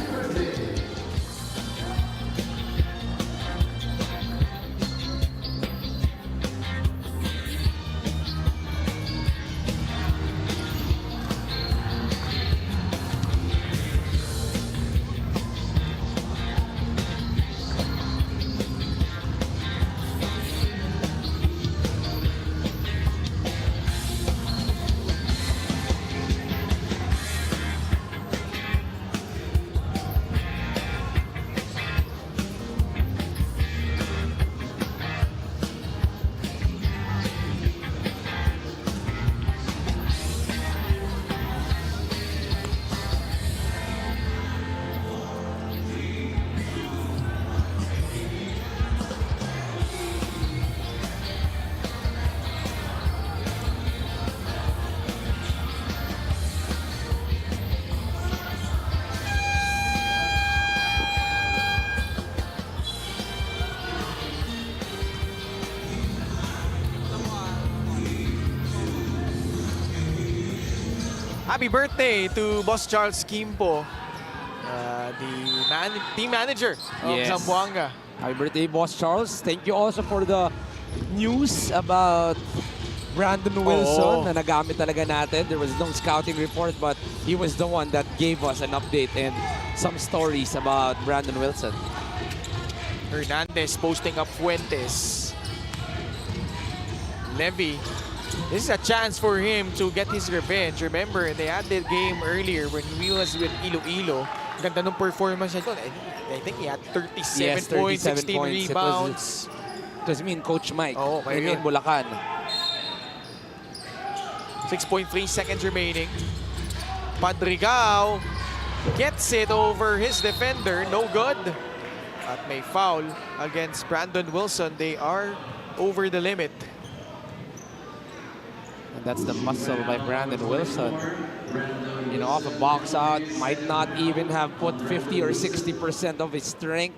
Happy birthday to Boss Charles Kimpo, the team manager of Yes. Zamboanga. Happy birthday, Boss Charles. Thank you also for the news about Brandon Wilson na nagamit talaga natin. There was no scouting report, but he was the one that gave us an update and some stories about Brandon Wilson. Hernandez posting up Fuentes. Levy. This is a chance for him to get his revenge. Remember, they had the game earlier when he was with Iloilo. Ganda ng performance niya doon. I think he had 37 points, 16 rebounds. It was me and Coach Mike Oo, kayo in yun. Bulacan. 6.3 seconds remaining. Padrigao gets it over his defender. No good. At may foul against Brandon Wilson. They are over the limit. And that's the muscle by Brandon Wilson. You know, off a box out, might not even have put 50 or 60% of his strength,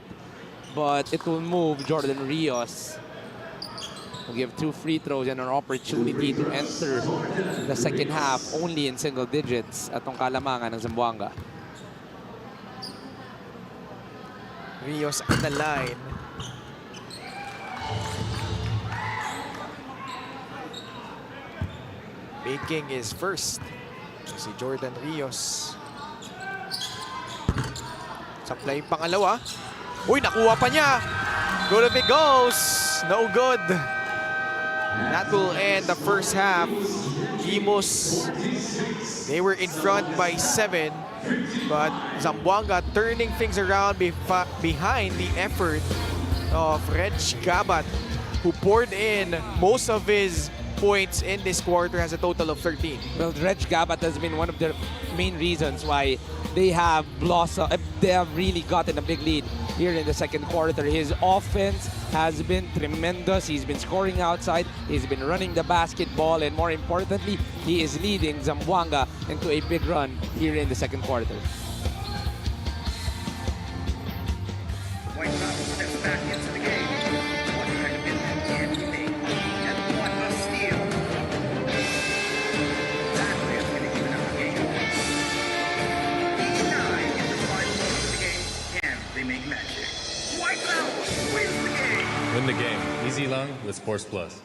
but it will move Jordan Rios. We'll give 2 free throws and an opportunity to enter the second half only in single digits at tong kalamangan ng Zamboanga. Rios at the line. Making his first. Si Jordan Rios. Supply yung pangalawa. Uy, nakuha pa niya. Good if it goes. No good. That will end the first half. Imus, they were in front by 7. But Zamboanga turning things around behind the effort of Reg Gabat, who poured in most of his points in this quarter, has a total of 13. Well, Reg Gabat has been one of the main reasons why they have blossomed. They have really gotten a big lead here in the second quarter. His offense has been tremendous. He's been scoring outside. He's been running the basketball, and more importantly, he is leading Zamboanga into a big run here in the second quarter. White House steps back into the game. What kind of impact can he make? And what a steal. That is going to even up the game. 9 in the final quarter of the game. Can they make magic? White House wins the game. Win the game. Easy long with Sports Plus.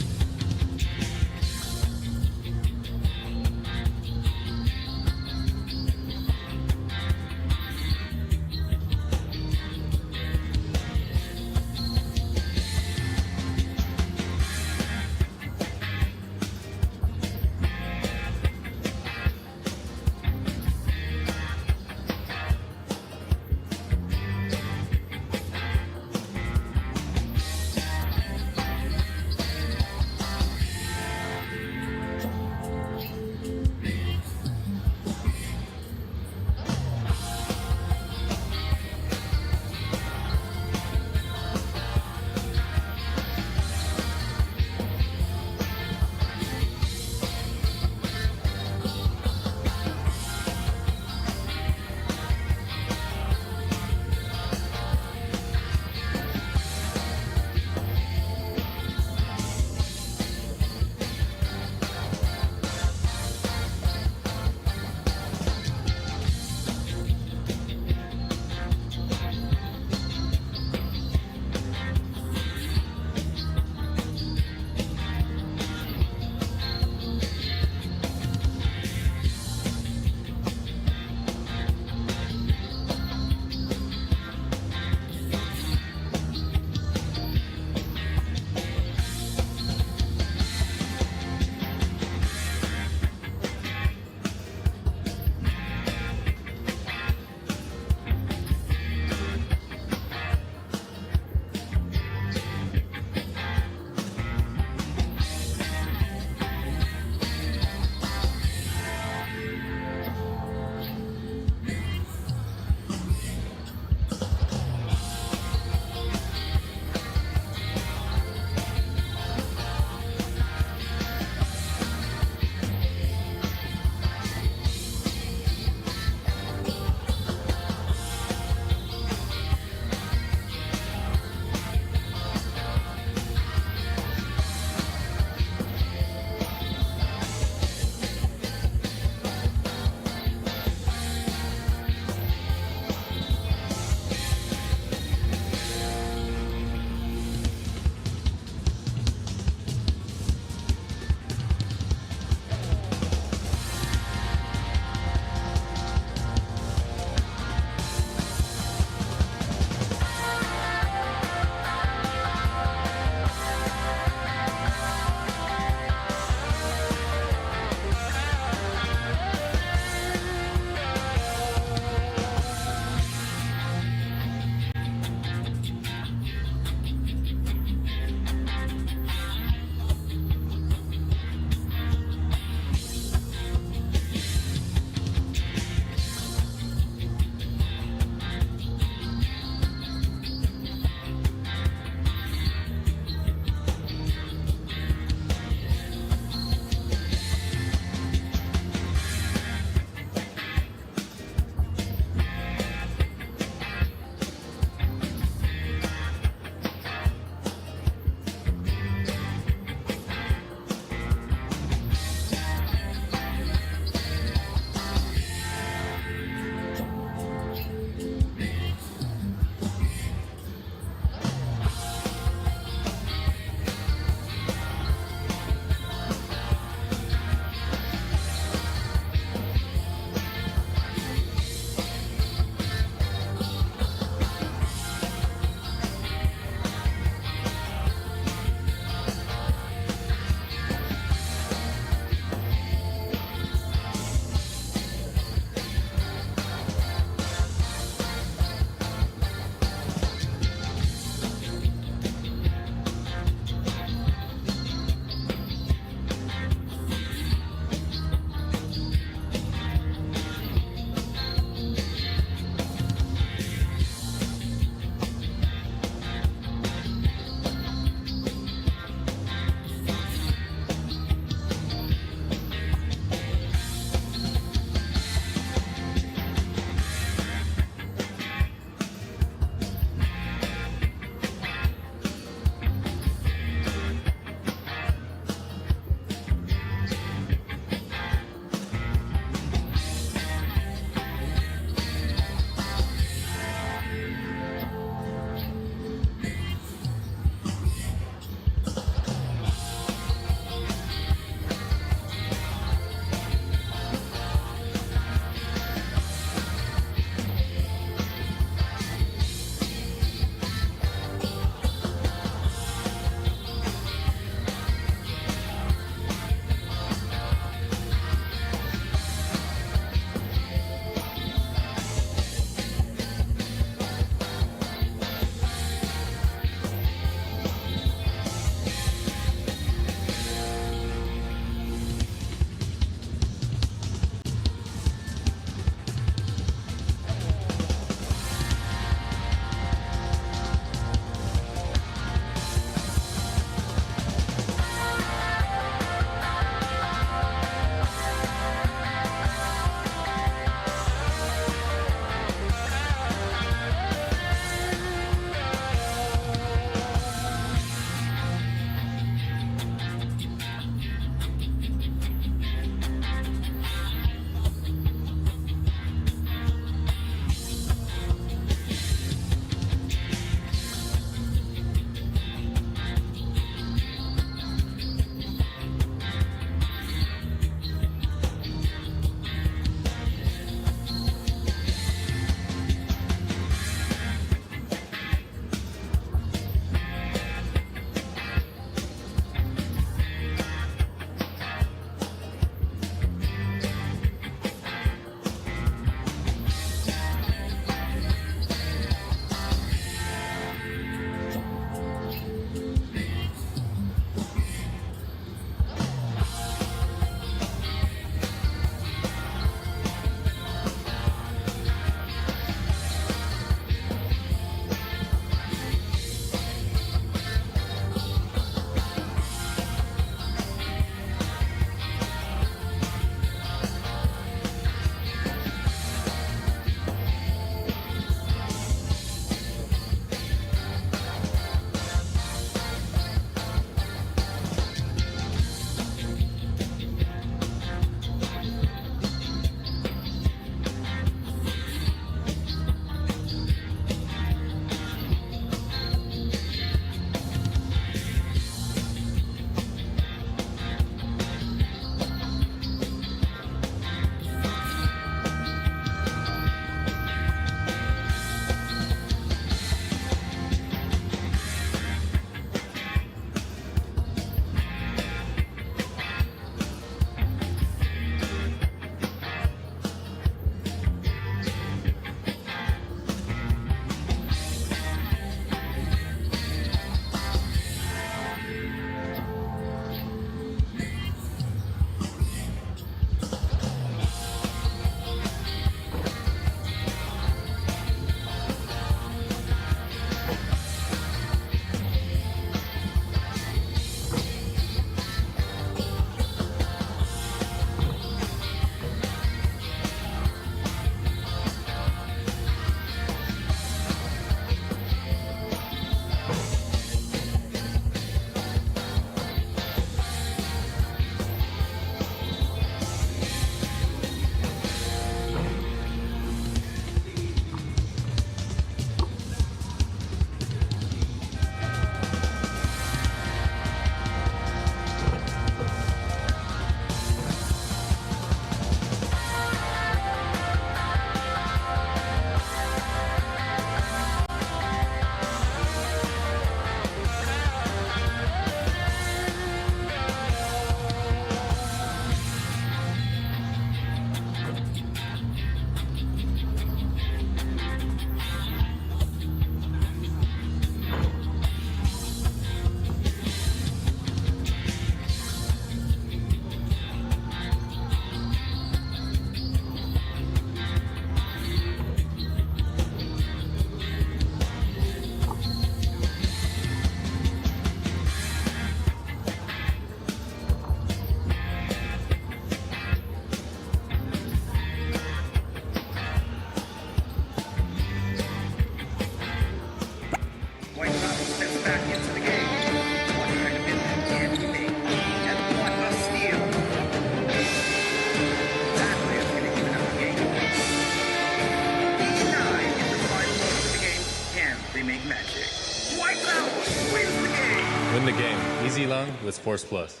Long with Sports Plus.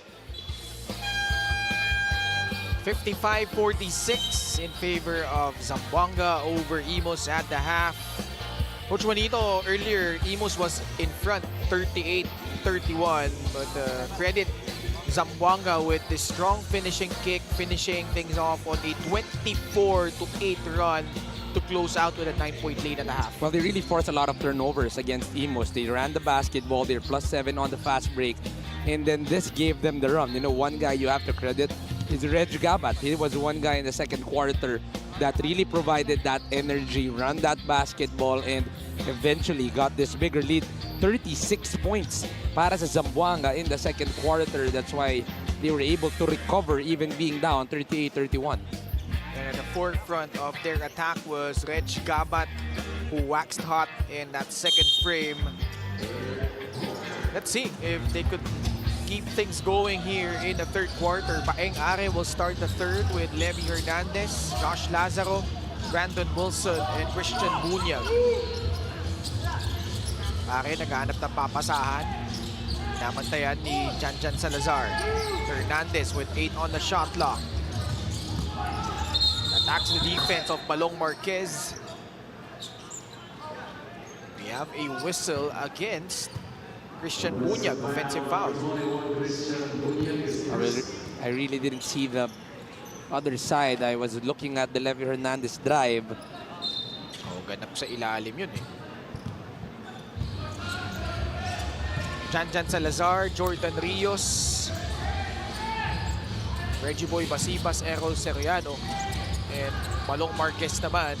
55-46 in favor of Zamboanga over Imus at the half. Coach Juanito, earlier, Imus was in front 38-31, but credit Zamboanga with the strong finishing kick, finishing things off on a 24-8 run to close out with a 9-point lead at the half. Well, they really forced a lot of turnovers against Imus. They ran the basketball. They're +7 on the fast break. And then this gave them the run. You know, one guy you have to credit is Reg Gabat. He was one guy in the second quarter that really provided that energy, ran that basketball, and eventually got this bigger lead. 36 points para sa Zamboanga in the second quarter. That's why they were able to recover even being down 38-31. And at the forefront of their attack was Reg Gabat, who waxed hot in that second frame. Let's see if they could keep things going here in the third quarter. Baeng Are will start the third with Levi Hernandez, Josh Lazaro, Brandon Wilson, and Christian Bunyag. Are naghanap ng papasahan. Namantayan ni Janjan Salazar. Hernandez with 8 on the shot clock. Attacks the defense of Balong Marquez. We have a whistle against Christian Bunyag, offensive foul. I really didn't see the other side. I was looking at the Levi Hernandez drive. Oh, ganap sa ilalim yun eh. Janjan Salazar, Jordan Rios, Reggie Boy Basibas, Errol Seriano, and Balong Marquez naman.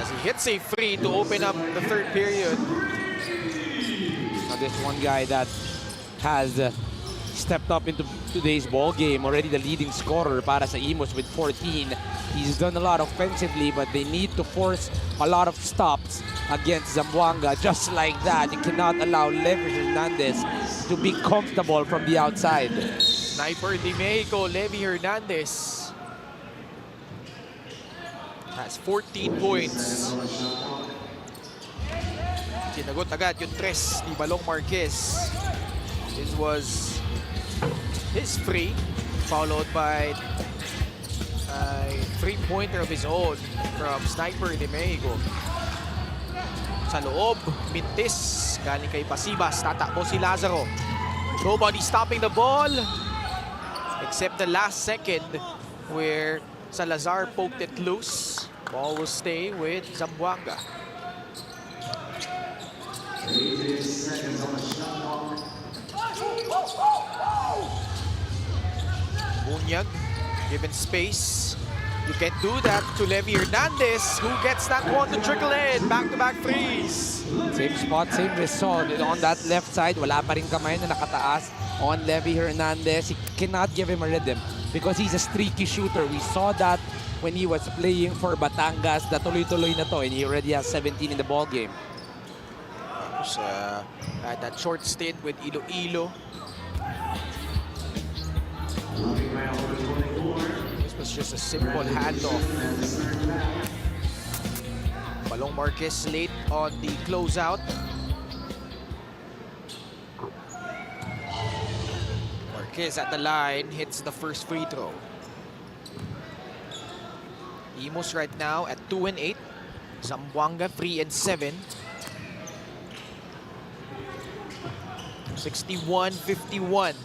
As he hits a free to open up the third period. Now this one guy that has stepped up into today's ball game, already the leading scorer para sa Imus with 14. He's done a lot offensively, but they need to force a lot of stops against Zamboanga. Just like that, you cannot allow Levi Hernandez to be comfortable from the outside. Sniper de Mexico, Levi Hernandez has 14 points. Sinagot agad yung tres ni Balong Marquez. This was his free, followed by a three-pointer of his own from Sniper de Mexico. Sa loob, Mintis, galing kay Basibas, tatakbo si Lazaro. Nobody stopping the ball, except the last second where Salazar poked it loose. Ball will stay with Zamboanga. Bunyag, given space. You can do that to Levi Hernandez, who gets that one to trickle in. Back-to-back threes. Same spot, same result. On that left side, wala pa rin kamay na nakataas on Levi Hernandez. He cannot give him a rhythm because he's a streaky shooter. We saw that when he was playing for Batangas. Na tuloy-tuloy na to, and he already has 17 in the ball game. Had that short stint with Iloilo. This was just a simple handoff. Balong Marquez late on the closeout. Marquez at the line, hits the first free throw. Imus right now at 2-8. Zamboanga 3-7. 61-51.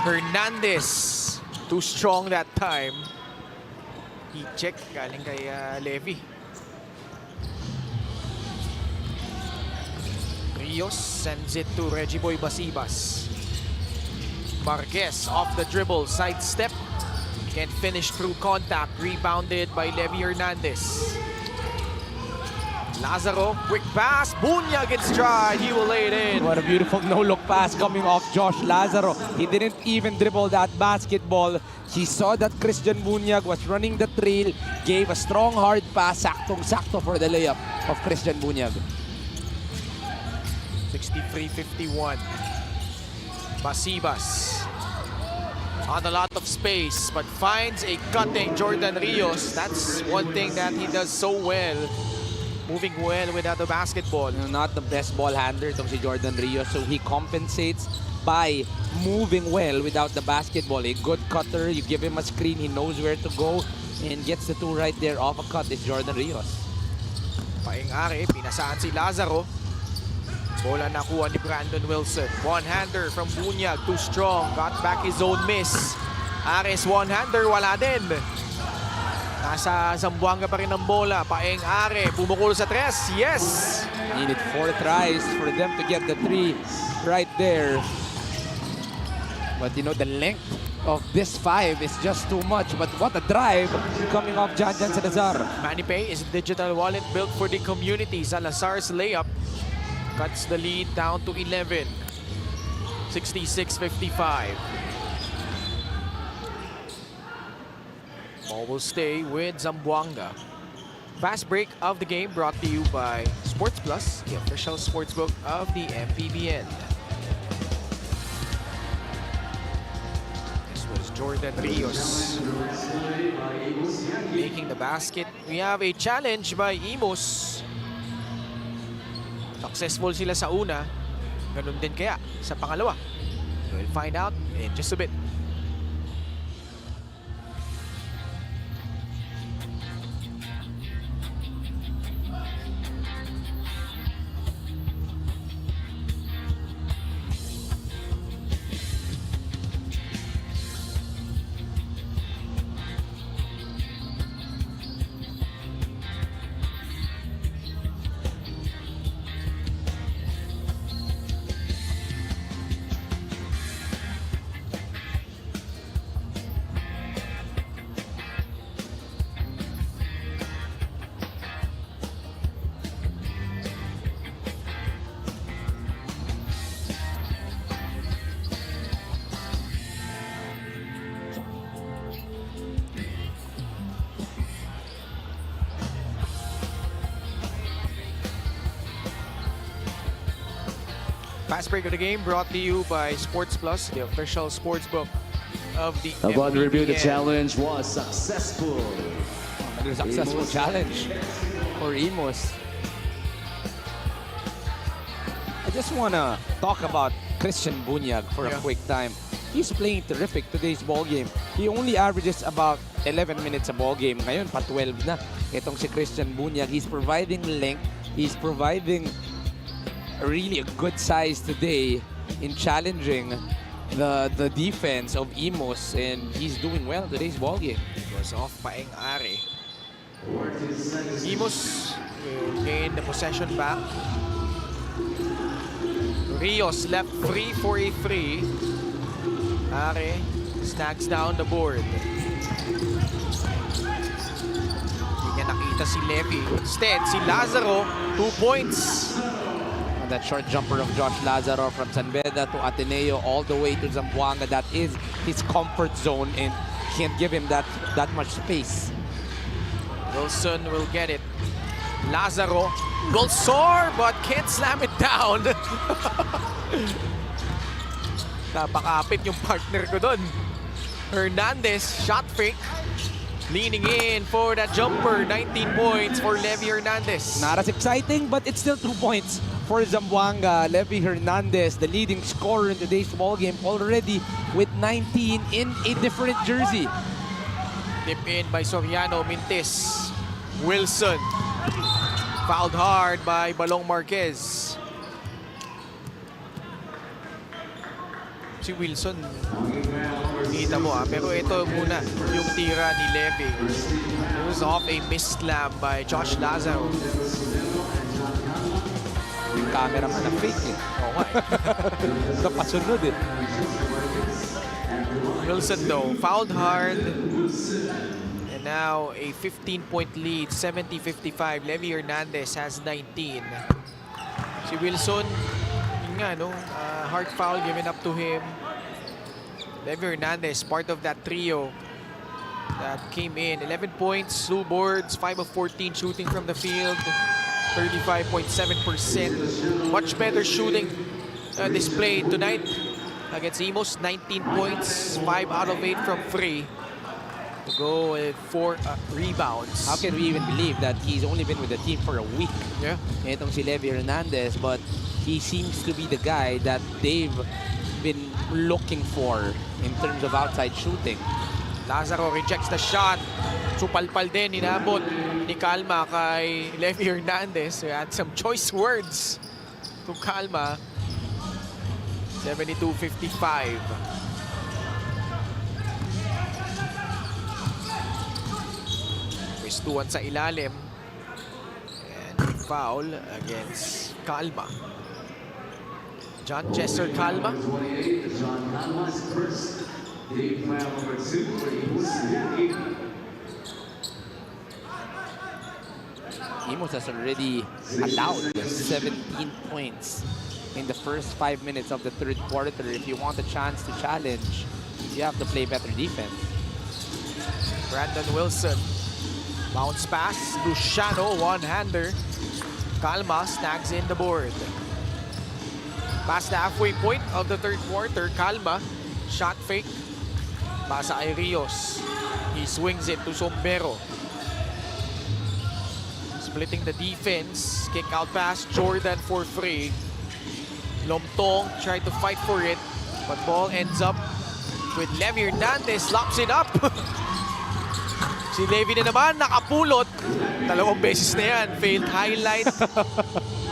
Hernandez, too strong that time. He checked, galing kay Levi. Rios sends it to Reggie Boy Basibas. Marquez off the dribble, sidestep. Can't finish through contact, rebounded by Levi Hernandez. Lazaro, quick pass, Bunyag gets dry, he will lay it in. What a beautiful no-look pass coming off Josh Lazaro. He didn't even dribble that basketball. He saw that Christian Bunyag was running the trail, gave a strong hard pass, saktong-sakto for the layup of Christian Bunyag. 63-51. Basibas on a lot of space, but finds a cutting Jordan Rios. That's one thing that he does so well. moving well without the basketball. Not the best ball handler itong si Jordan Rios, so he compensates by moving well without the basketball. A good cutter, you give him a screen, he knows where to go and gets the two right there off a cut is Jordan Rios. Paing-ari, pinasaan si Lazaro. Bola nakuha ni Brandon Wilson. One-hander from Bunyag, too strong. Got back his own miss. Ares one-hander, wala din. Nasa Zamboanga pa rin ang bola. Paing-ari, bumukul sa tres. Yes! Needed 4 tries for them to get the 3 right there. But you know, the length of this 5 is just too much. But what a drive coming off Jan Salazar. Manny Pay is a digital wallet built for the community. Salazar's layup cuts the lead down to 11. 66-55. Ball will stay with Zamboanga. Fast break of the game brought to you by Sports Plus, the official sportsbook of the MPBL. This was Jordan Rios making the basket. We have a challenge by Imus. Successful sila sa una. Ganun din kaya sa pangalawa. We'll find out in just a bit. Fast break of the game brought to you by Sports Plus, the official sportsbook of the Upon review, the MPBL. challenge was successful. Another successful challenge for Imus. I just want to talk about Christian Bunyag for a quick time. He's playing terrific today's ball game. He only averages about 11 minutes a ball game. Ngayon, pa 12 na. Itong si Christian Bunyag, he's providing length. He's providing really a good size today in challenging the defense of Imus, and he's doing well today's ball game. It was off Paing-ari. Imus will gain the possession back. Rios left free for a three. Are snags down the board. Hindi niya nakita si Levy. Instead, si Lazaro, 2 points. That short jumper of Josh Lazaro from San Beda to Ateneo all the way to Zamboanga. That is his comfort zone and can't give him that much space. Wilson will get it. Lazaro will soar but can't slam it down. Napakapit yung partner ko doon. Hernandez, shot fake. Leaning in for that jumper. 19 points for Levy Hernandez. Not as exciting, but it's still 2 points for Zamboanga. Levy Hernandez, the leading scorer in today's ball game, already with 19 in a different jersey. Tip in by Soriano, Mintis. Wilson. Fouled hard by Balong Marquez. Si Wilson, kita mo pero ito muna yung tira ni Levy. It was off a missed slam by Josh Lazaro. Yung cameraman na fake eh. Oo nga eh. Napasunod eh. Wilson though, fouled hard. And now a 15-point lead, 70-55. Levy Hernandez has 19. Si Wilson, yun nga no, hard foul given up to him. Levy Hernandez, part of that trio that came in. 11 points, 2 boards, 5 of 14 shooting from the field. 35.7%. Much better shooting displayed tonight against Imus. 19 points, 5 out of 8 from free. to go with 4 rebounds. How can we even believe that he's only been with the team for a week? Yeah. Itong si Levy Hernandez, but he seems to be the guy that they've been looking for in terms of outside shooting. Lazaro rejects the shot. Supalpal din, inabot ni Calma kay Levy Hernandez. We had some choice words to Calma. 72-55. Pwestuhan sa ilalim. And foul against Calma. John Chester Calma. Imus has already allowed 17 points in the first 5 minutes of the third quarter. If you want a chance to challenge, you have to play better defense. Brandon Wilson. Bounce pass. Luciano, one-hander. Calma snags in the board. Past the halfway point of the third quarter, Calma. Shot fake. Pasa kay Rios. He swings it to Sombero. Splitting the defense. Kick out pass. Jordan for free. Lomtong tried to fight for it. But ball ends up with Levy Hernandez. Lops it up. Si Levy na naman nakapulot. Dalawang beses na yan. Failed highlight.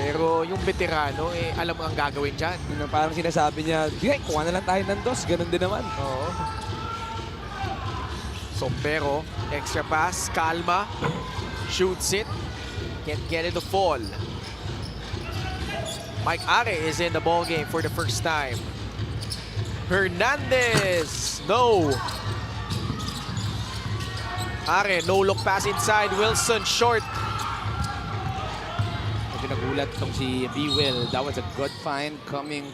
Pero yung veterano, alam mo ang gagawin dyan. Parang sinasabi niya, kuha na lang tayo ng dos. Ganun din naman. Oo. Sombero, extra pass, Calma. Shoots it. Can't get it to fall. Mike Are is in the ball game for the first time. Hernandez, no. Are, no look pass inside. Wilson short. Medyo nagulat itong si B-Will. That was a good find coming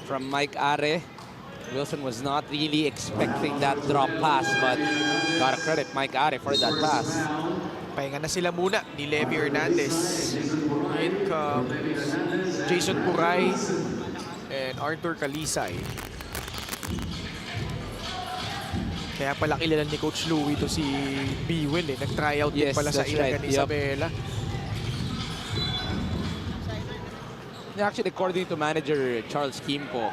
from Mike Are. Wilson was not really expecting that drop pass, but gotta credit Mike Are for that pass. Pahinga na sila muna ni Levy Hernandez. In comes Jason Puray and Arthur Calisay. Kaya pala kilala ni Coach Louie to si B-Will. Nag-tryout din Yes, pala sa that's Ilagan right. Isabela. Actually, according to manager Charles Kimpo,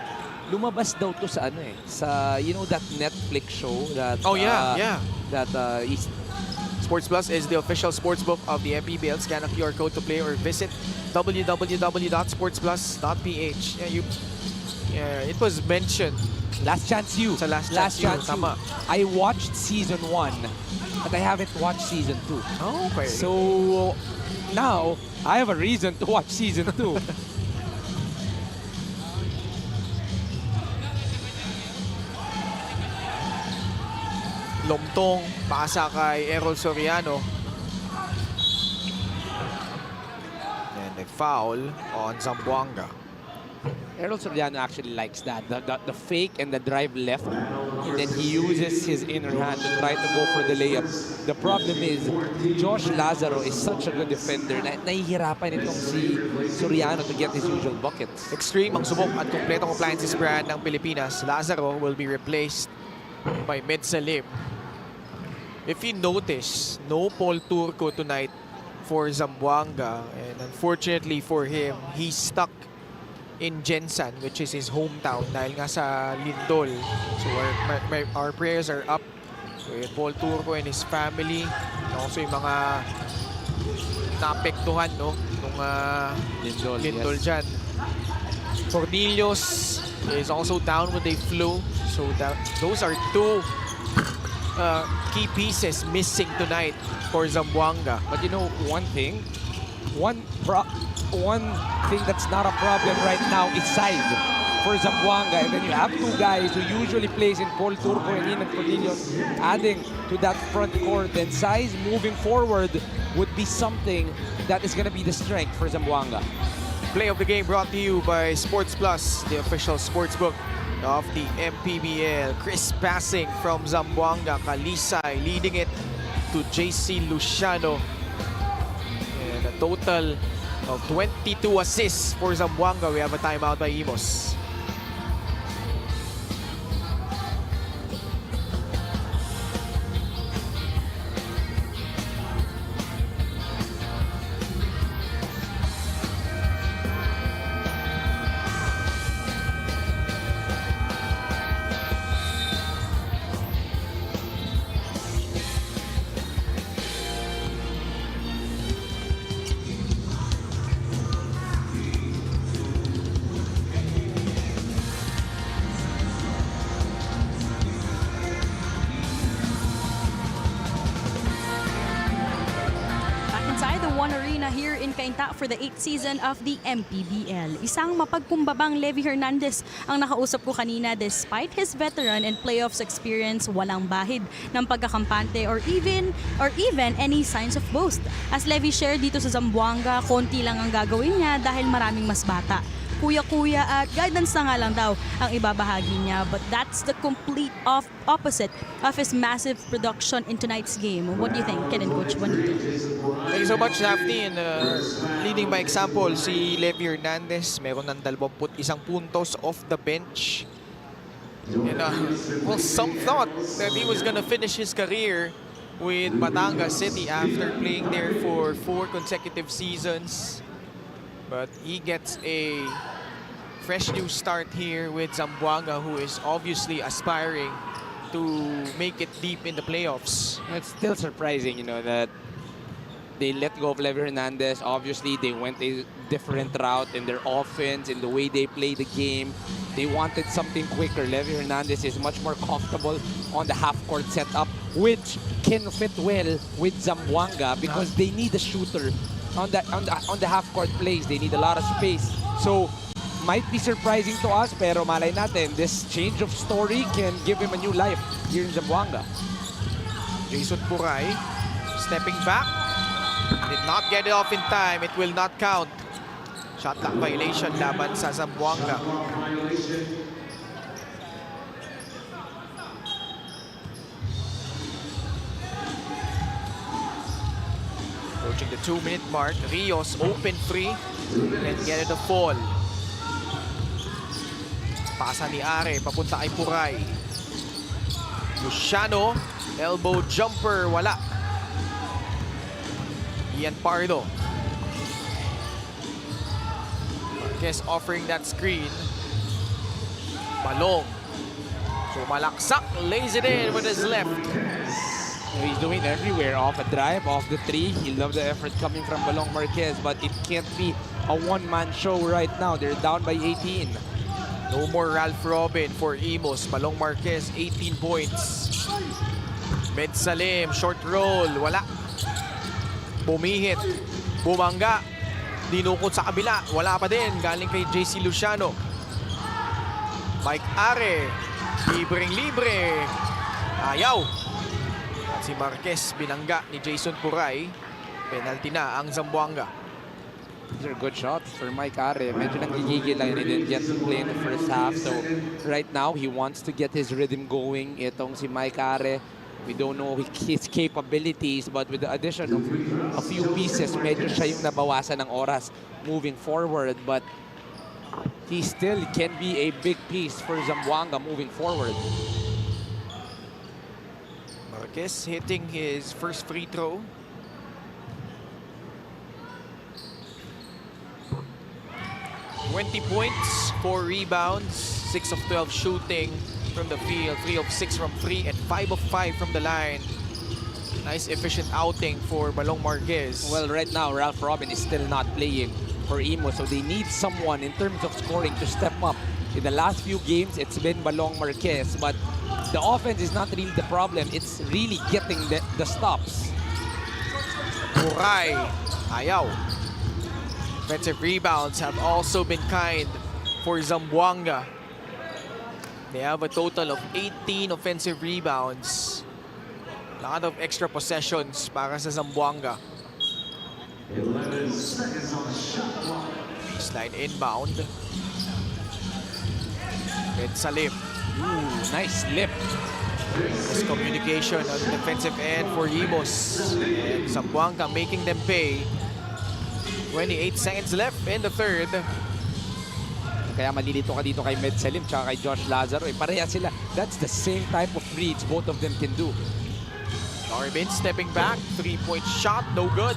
lumabas daw to sa sa that Netflix show that that Sports Plus is the official sportsbook of the MPBL. Scan a QR code to play or visit www.sportsplus.ph. It was mentioned. Last Chance You. Sa Last Chance You, tama. I watched season 1, but I haven't watched season 2. Oh, okay. So now I have a reason to watch season 2. Lomtong, pasa kay Errol Soriano. And a foul on Zamboanga. Errol Soriano actually likes that. The fake and the drive left. And then he uses his inner hand to try to go for the layup. The problem is, Josh Lazaro is such a good defender na nahihirapan itong si Soriano to get his usual buckets. Extreme ang subok at kompletong appliances brand ng Pilipinas. Lazaro will be replaced by Med Salim. If you notice, no Paul Turco tonight for Zamboanga. And unfortunately for him, he's stuck in Jensan, which is his hometown dahil nga sa lindol. So our prayers are up with Paul Turco and his family. And also yung mga naapektuhan nung lindol yes. dyan. Cornelius is also down with a flu. So those are two key pieces missing tonight for Zamboanga. But you know one thing? One thing that's not a problem right now is size for Zamboanga. And then you have two guys who usually plays in Paul Turco and Ian Cornelius adding to that front court. Then size moving forward would be something that is going to be the strength for Zamboanga. Play of the game brought to you by Sports Plus, the official sportsbook of the MPBL. Crisp passing from Zamboanga. Calisay leading it to JC Luciano. And a total of 22 assists for Zamboanga. We have a timeout by Imus. here in Cainta for the 8th season of the MPBL. Isang mapagkumbabang Levy Hernandez ang nakausap ko kanina. Despite his veteran and playoffs experience, walang bahid ng pagkakampante or even any signs of boast. As Levy shared dito sa Zamboanga, konti lang ang gagawin niya dahil maraming mas bata. Kuya-kuya at guidance na nga lang daw ang ibabahagi niya. But that's the complete opposite of his massive production in tonight's game. What do you think, Ken and Coach Juanito? Thank you so much, Daphne. And leading by example, si Levy Hernandez, meron ng 21 puntos off the bench. And well, some thought that he was gonna finish his career with Batangas City after playing there for 4 consecutive seasons. But he gets a fresh new start here with Zamboanga, who is obviously aspiring to make it deep in the playoffs. It's still surprising, you know, that they let go of Levy Hernandez. Obviously, they went a different route in their offense, in the way they play the game. They wanted something quicker. Levy Hernandez is much more comfortable on the half-court setup, which can fit well with Zamboanga because they need a shooter on the half-court plays. They need a lot of space. So, might be surprising to us, pero malay natin, this change of story can give him a new life here in Zamboanga. Jason Puray stepping back. Did not get it off in time. It will not count. Shot clock violation laban sa Zamboanga. Approaching the 2-minute mark. Rios open free and get it a fall. Pasa ni Are papunta kay Puray. Luciano, elbow jumper, wala. Ian Pardo. Marquez offering that screen. Balong. So malaksak, lays it in with his left. He's doing everywhere, off a drive, off the three. He loved the effort coming from Balong Marquez, but it can't be a one-man show right now. They're down by 18. No more Ralph Robin for Imus. Balong Marquez, 18 points. Med Salim, short roll, wala. Bumihit, bumangga, dinukot sa kabila, wala pa din. Galing kay JC Luciano. Mike Are, libreng-libre. Ayaw. At si Marquez binangga ni Jason Puray. Penalty na ang Zamboanga. These are good shots for Mike Are. Medyo nanggigigil lang, he didn't get to play in the first half. So right now, he wants to get his rhythm going. Itong si Mike Are, we don't know his capabilities, but with the addition of a few pieces, medyo siya yung nabawasan ng oras moving forward. But he still can be a big piece for Zamboanga moving forward. Marquez hitting his first free throw. .20 points, 4 rebounds, 6 of 12 shooting from the field, 3 of 6 from free, and 5 of 5 from the line. Nice efficient outing for Balong Marquez. Well, right now, Ralph Robin is still not playing for Imus, so they need someone in terms of scoring to step up. In the last few games, it's been Balong Marquez, but the offense is not really the problem. It's really getting the stops. Puray, ayaw. Offensive rebounds have also been kind for Zamboanga. They have a total of 18 offensive rebounds. A lot of extra possessions para sa Zamboanga. Baseline inbound. Med Salim. Ooh, nice slip. Miscommunication on the defensive end for Imus. And Zamboanga making them pay. 28 seconds left in the third. Kaya malilito ka dito kay Med Salim tsaka kay Josh Lazaro. Pareha sila. That's the same type of reads both of them can do. Darvin stepping back. 3-point shot. No good.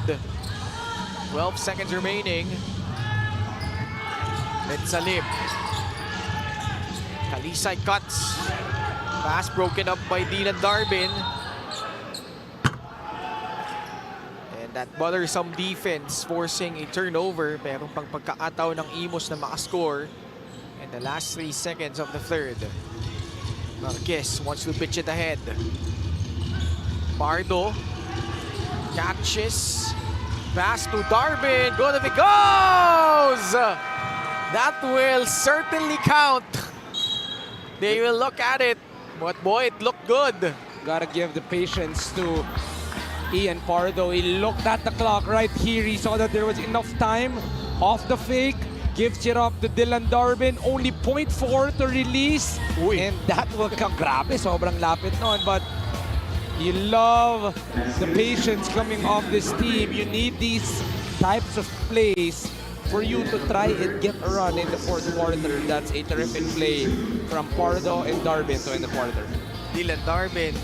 12 seconds remaining. Med Salim. Kalisay cuts. Pass broken up by Dylan Darvin. That bothersome defense forcing a turnover, pero pang pagkakataon ng Imus na makascore in the last 3 seconds of the third. Marquez wants to pitch it ahead. Pardo catches. Pass to Darvin. Good if it goes! That will certainly count. They will look at it. But boy, it looked good. Gotta give the patience to Ian Pardo. He looked at the clock right here. He saw that there was enough time. Off the fake. Gives it up to Dylan Darvin. Only 0.4 to release. Uy. And that will come. Grabe, sobrang lapit nun. But you love the patience coming off this team. You need these types of plays for you to try and get a run in the fourth quarter. That's a terrific play from Pardo and Darvin to end the quarter. Dylan Darvin,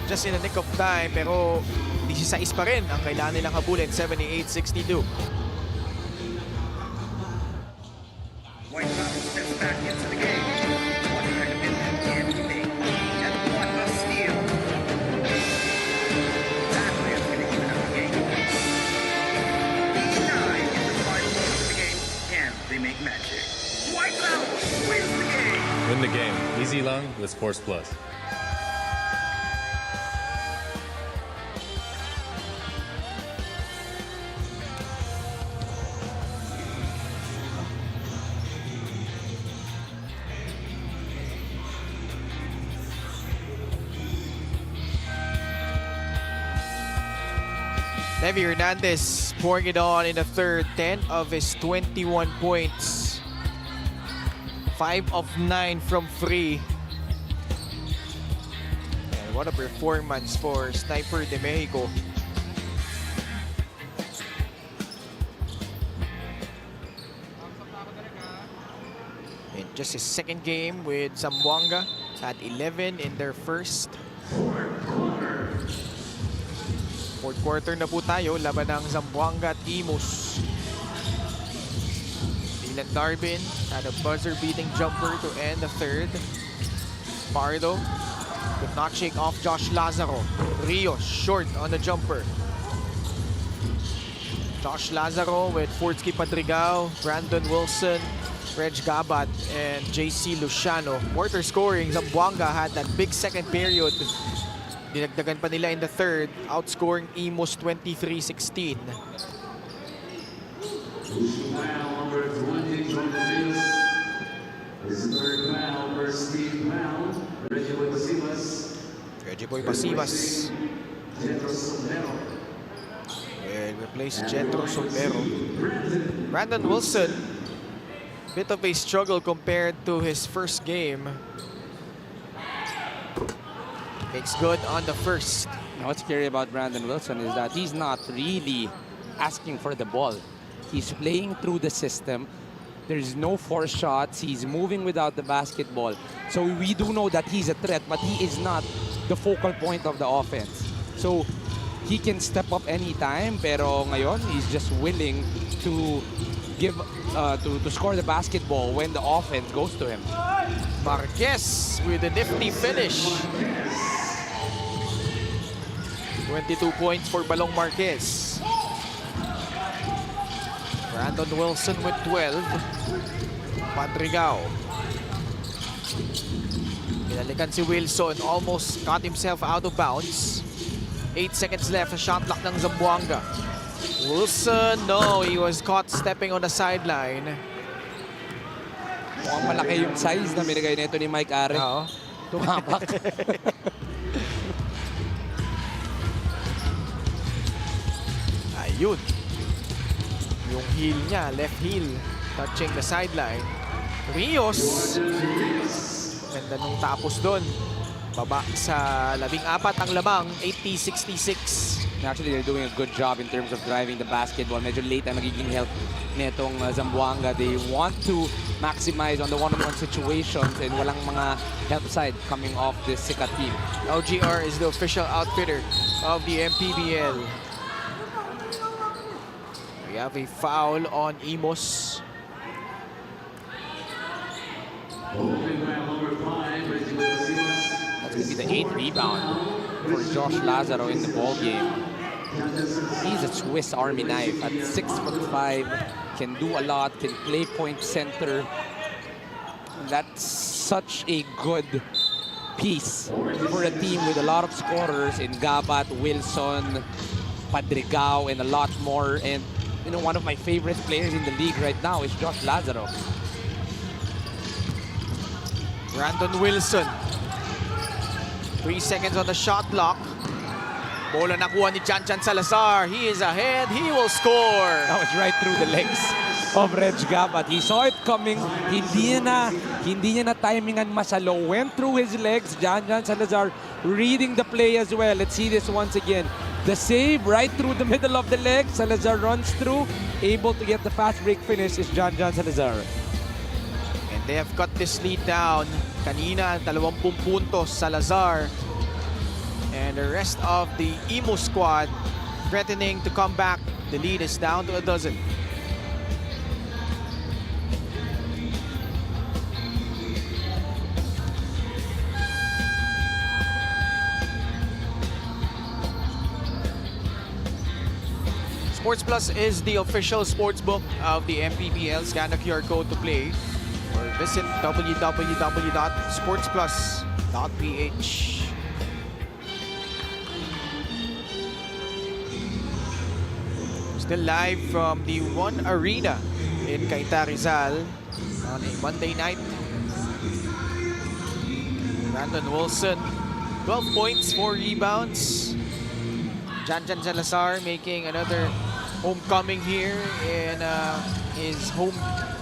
just in the nick of time, pero 16 pa rin ang kailangan nilang habulin, 78-62. White House steps back into the game. What kind of impact can he make? And what a steal! That man's going to even up the game. D9 in the final moment of the game. Can they make magic? White House wins the game! Win the game. Easy long with Sports Plus. Levy Hernandez pouring it on in the third, 10 of his 21 points. 5 of 9 from free. And what a performance for Sniper de Mexico. In just his second game with Zamboanga, had 11 in their first. Fourth quarter na po tayo, laban ng Zamboanga at Imus. Dylan Darvin had a buzzer-beating jumper to end the third. Pardo could not shake off Josh Lazaro. Rios short on the jumper. Josh Lazaro with Fortsky Padrigao, Brandon Wilson, Reg Gabat, and JC Luciano. Quarter scoring, Zamboanga had that big second period. Dinagdagan pa nila in the third, outscoring Imus 23-16. Number 20, join the field. This is third foul for Steve Brown. Reggie Boy Pasivas. Reggie Boy Pasivas Jetro Sombrero. will replace Jetro Sombrero. Brandon Wilson, bit of a struggle compared to his first game. Makes good on the first. Now, what's scary about Brandon Wilson is that he's not really asking for the ball. He's playing through the system. There's no forced shots. He's moving without the basketball. So we do know that he's a threat, but he is not the focal point of the offense. So he can step up anytime, pero ngayon he's just willing to give to score the basketball when the offense goes to him. Marquez with a nifty finish. 22 points for Balong Marquez. Brandon Wilson with 12. Padrigao. Pinalikan si Wilson. Almost got himself out of bounds. 8 seconds left. A shot clock ng Zamboanga. Wilson, no. He was caught stepping on the sideline. Mukhang malaki yung size na binigay nito ni Mike Are. Oo. Tumapak. Ayun. Yung heel niya, left heel, touching the sideline. Rios. Ganda nung tapos doon. Baba sa 14 ang lamang, 80-66. Actually, they're doing a good job in terms of driving the basketball. Medyo late ang nagiging help netong Zamboanga. They want to maximize on the one-on-one situations and walang mga help side coming off this Sika team. LGR is the official outfitter of the MPBL. We have a foul on Imus. That's going to be the 8th rebound for Josh Lazaro in the ball game. He's a Swiss Army knife at 6'5", can do a lot, can play point center. That's such a good piece for a team with a lot of scorers in Gabat, Wilson, Padrigao, and a lot more. And you know, one of my favorite players in the league right now is Josh Lazaro. Brandon Wilson. 3 seconds on the shot clock. Bola nakuha ni Janjan Salazar. He is ahead. He will score. That was right through the legs of Reg Gabat. He saw it coming. Hindi niya na timingan masalo. Went through his legs. Janjan Salazar reading the play as well. Let's see this once again. The save right through the middle of the leg. Salazar runs through. Able to get the fast break finish is Janjan Salazar. And they have cut this lead down. Kanina, 20 puntos Salazar. And the rest of the Imus squad threatening to come back. The lead is down to 12. Sports Plus is the official sports book of the MPBL. Scan the QR code to play or visit www.sportsplus.ph. Still live from the One Arena in Cainta, Rizal on a Monday night. Brandon Wilson, 12 points, 4 rebounds. Janjan Salazar making another homecoming here in his hometown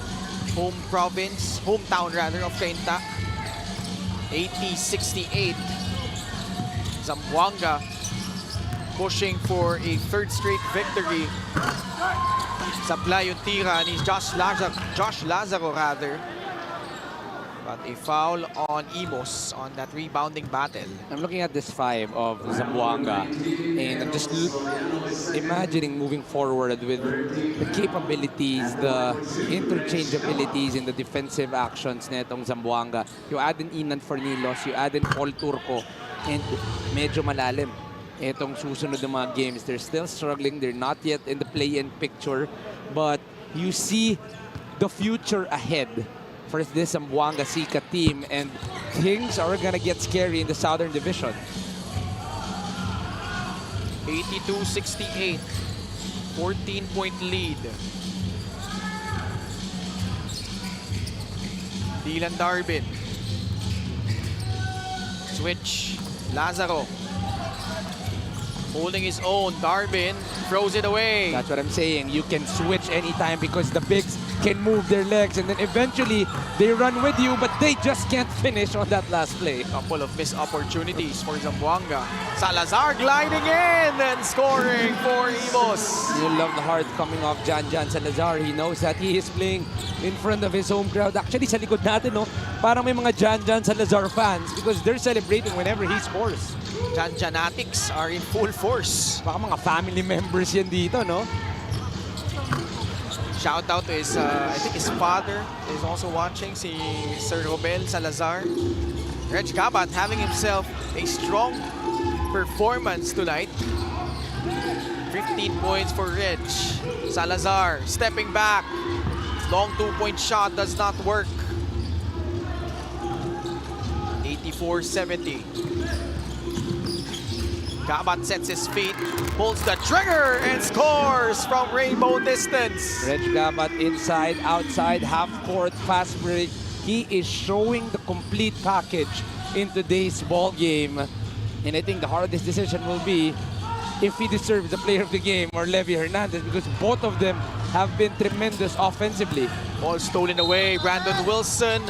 of Cainta. 80-68. Zamboanga pushing for a third straight victory. Sapla yung tira ni Josh Lazaro rather. But a foul on Imus on that rebounding battle. I'm looking at this 5 of Zamboanga, and I'm just imagining moving forward with the capabilities, the interchangeabilities in the defensive actions netong Zamboanga. You add in Inan Fornilos, you add in Paul Turco, and medyo malalim etong susunod ng mga games. They're still struggling. They're not yet in the play-in picture, but you see the future ahead for this Zamboanga Sika team, and things are gonna get scary in the Southern Division. 82-68, 14-point lead. Dylan Darbin. Switch, Lazaro. Holding his own, Darbin throws it away. That's what I'm saying. You can switch anytime because the bigs can move their legs, and then eventually they run with you, but they just can't finish on that last play. Couple of missed opportunities for Zamboanga. Salazar gliding in and scoring for Imus. You love the heart coming off Janjan Salazar. He knows that he is playing in front of his home crowd. Actually, sa likod natin, no, parang may mga Janjan Salazar fans because they're celebrating whenever he scores. Janjanatics are in full force. Baka mga family members yan dito, no? Shout out to his, I think his father is also watching, si Sir Robel Salazar. Reg Gabat having himself a strong performance tonight. 15 points for Reg. Salazar stepping back. Long 2-point shot does not work. 84-70. Gabat sets his feet, pulls the trigger, and scores from rainbow distance. Reg Gabat inside, outside, half court, fast break. He is showing the complete package in today's ball game. And I think the hardest decision will be if he deserves the player of the game or Levy Hernandez, because both of them have been tremendous offensively. Ball stolen away. Brandon Wilson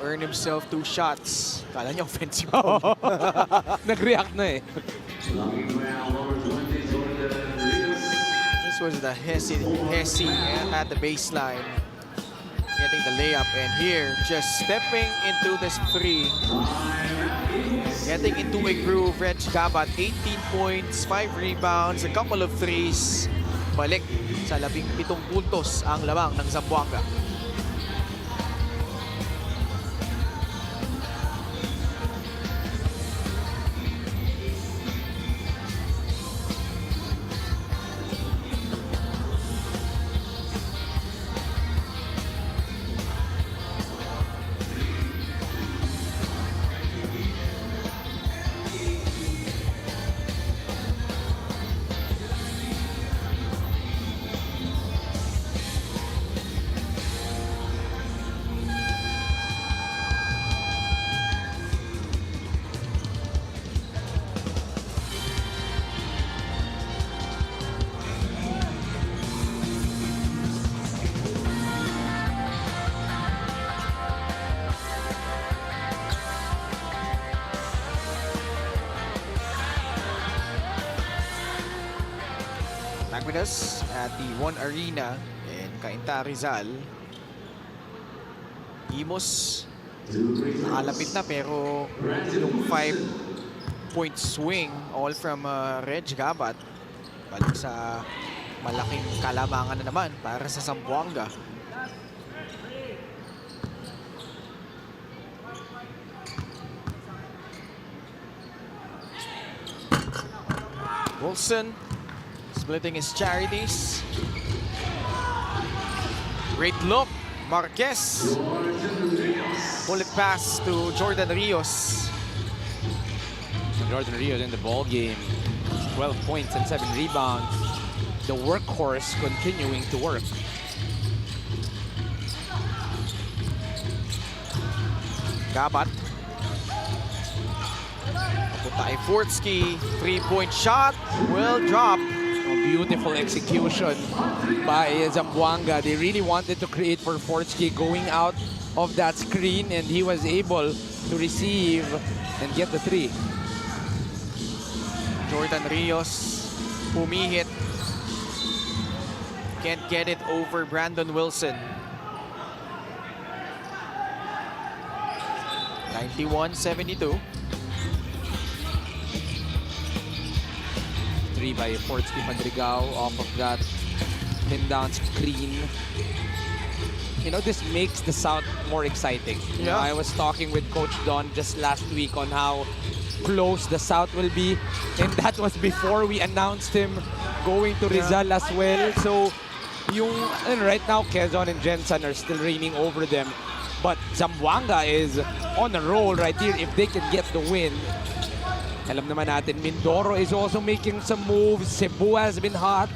earned himself 2 shots. Kala niya offensive. Nag-react na eh. This was the Hesse at the baseline. Getting the layup, and here, just stepping into this 3. Getting into a groove, Reg Gabat, 18 points, 5 rebounds, a couple of threes. Balik sa 17 puntos ang lamang ng Zamboanga. back with us at the One Arena in Cainta, Rizal. Imus, nakalapit na pero yung 5-point swing all from Reg Gabat. Balik sa malaking kalamangan na naman para sa Zamboanga. Wilson splitting his charities. Great look. Marquez. Bullet pass to Jordan Rios. Jordan Rios in the ball game. 12 points and 7 rebounds. The workhorse continuing to work. Gabat. Papunta kay Fortsky. 3-point shot. Well dropped. A beautiful execution by Zamboanga. They really wanted to create for Fortsky going out of that screen, and he was able to receive and get the 3. Jordan Rios humihit. Can't get it over Brandon Wilson. 91-72. 3 by Fortsky Madrigal off of that pin down screen. You know, this makes the South more exciting. You know, Yeah. I was talking with Coach Don just last week on how close the South will be, and that was before we announced him going to Rizal as well. So, and right now, Quezon and Jensen are still reigning over them. But Zamboanga is on a roll right here if they can get the win. Alam naman natin, Mindoro is also making some moves. Cebu has been hot.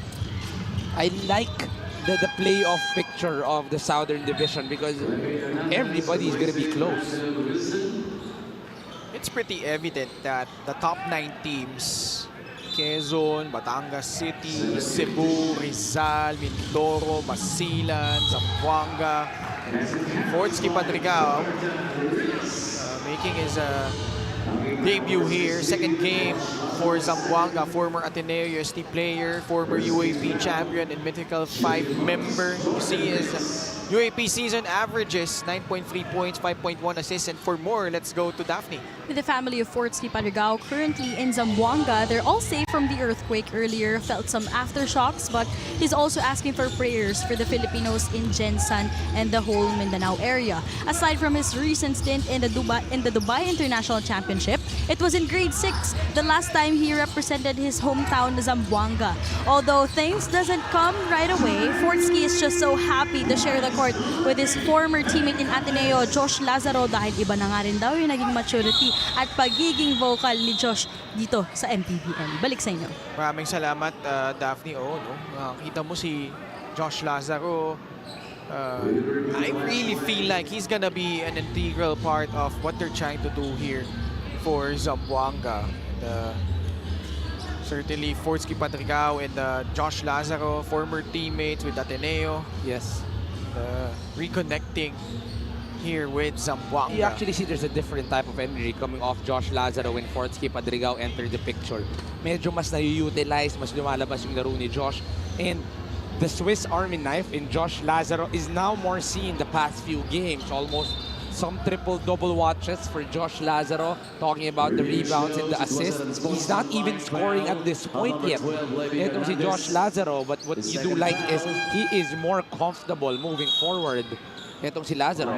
I like the playoff picture of the Southern Division because everybody is going to be close. It's pretty evident that the top 9 teams, Quezon, Batangas City, Cebu, Rizal, Mindoro, Basilan, Zamboanga, Fortsky Padrigao, making his debut here. Second game for Zamboanga, former Ateneo UST player, former UAP champion and Mythical 5 member. You see his UAP season averages 9.3 points, 5.1 assists, and for more, let's go to Daphne. With the family of Fortsky Padrigao currently in Zamboanga, they're all safe from the earthquake earlier, felt some aftershocks, but he's also asking for prayers for the Filipinos in Jensen and the whole Mindanao area. Aside from his recent stint in the Dubai International Championship, it was in grade 6 the last time he represented his hometown Zamboanga. Although things doesn't come right away, Fortsky is just so happy to share the court with his former teammate in Ateneo, Josh Lazaro, dahil iba na nga rin daw yung naging maturity at pagiging vocal ni Josh dito sa MPBL. Balik sa inyo. Maraming salamat, Daphne. Oh, no? Kita mo si Josh Lazaro. I really feel like he's gonna be an integral part of what they're trying to do here for Zamboanga. And, certainly, Fortsky Padrigao and Josh Lazaro, former teammates with Ateneo, Yes. reconnecting here with Zamboanga. You actually see there's a different type of energy coming off Josh Lazaro when Fortsky Padrigao entered the picture. Medyo mas na-utilize, mas lumalabas yung laro ni Josh. And the Swiss Army knife in Josh Lazaro is now more seen the past few games. Almost some triple-double watches for Josh Lazaro. Talking about the rebounds and the assists. He's not even scoring at this point yet. Ito si Josh Lazaro. But what you do like is he is more comfortable moving forward. Itong si Lazaro.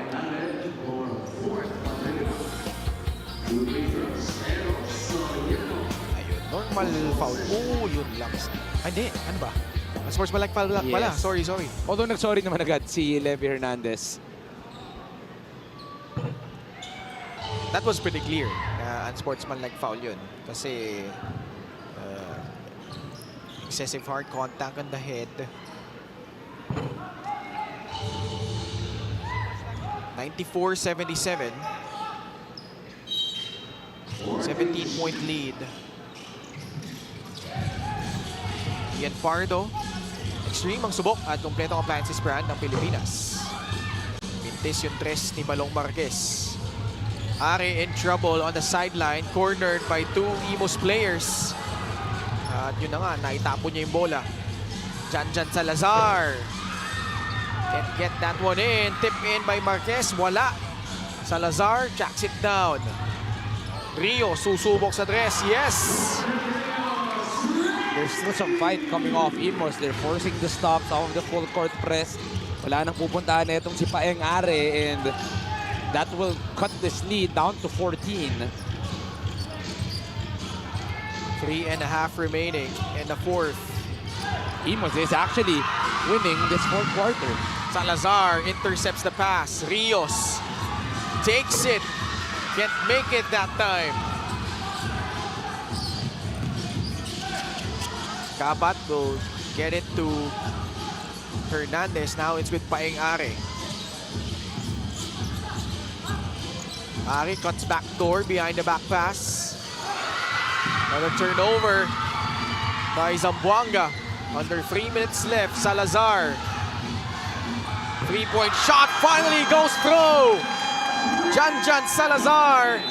Ayun, normal foul. Oh, yun lang. Hindi, ano ba? Sportsmanlike foul lang pala. Yes. Sorry. Although nag-sorry naman agad si Levy Hernandez. That was pretty clear. Unsportsmanlike foul yun. Kasi excessive hard contact on the head. 94-77. 17-point lead. Ian Pardo. Extreme ang subok at kompletong appliances brand ng Pilipinas. Mintis yung tres ni Balong Marquez. Are in trouble on the sideline, cornered by 2 Imus players. At yun na nga, naitapon niya yung bola. Janjan Salazar. Can't get that one in. Tip in by Marquez. Wala. Salazar jacks it down. Rio susubok sa dress. Yes! There's still some fight coming off Imus. They're forcing the stops off the full court press. Wala nang pupuntahan na itong si Paeng Are, and that will cut this lead down to 14. 3.5 remaining in the fourth. Imus is actually winning this fourth quarter. Salazar intercepts the pass. Rios takes it. Can't make it that time. Kabat will get it to Hernandez. Now it's with Paeng Are. Are cuts back door behind the back pass. Another turnover by Zamboanga. Under 3 minutes left. Salazar. Three-point shot finally goes through. Janjan Salazar,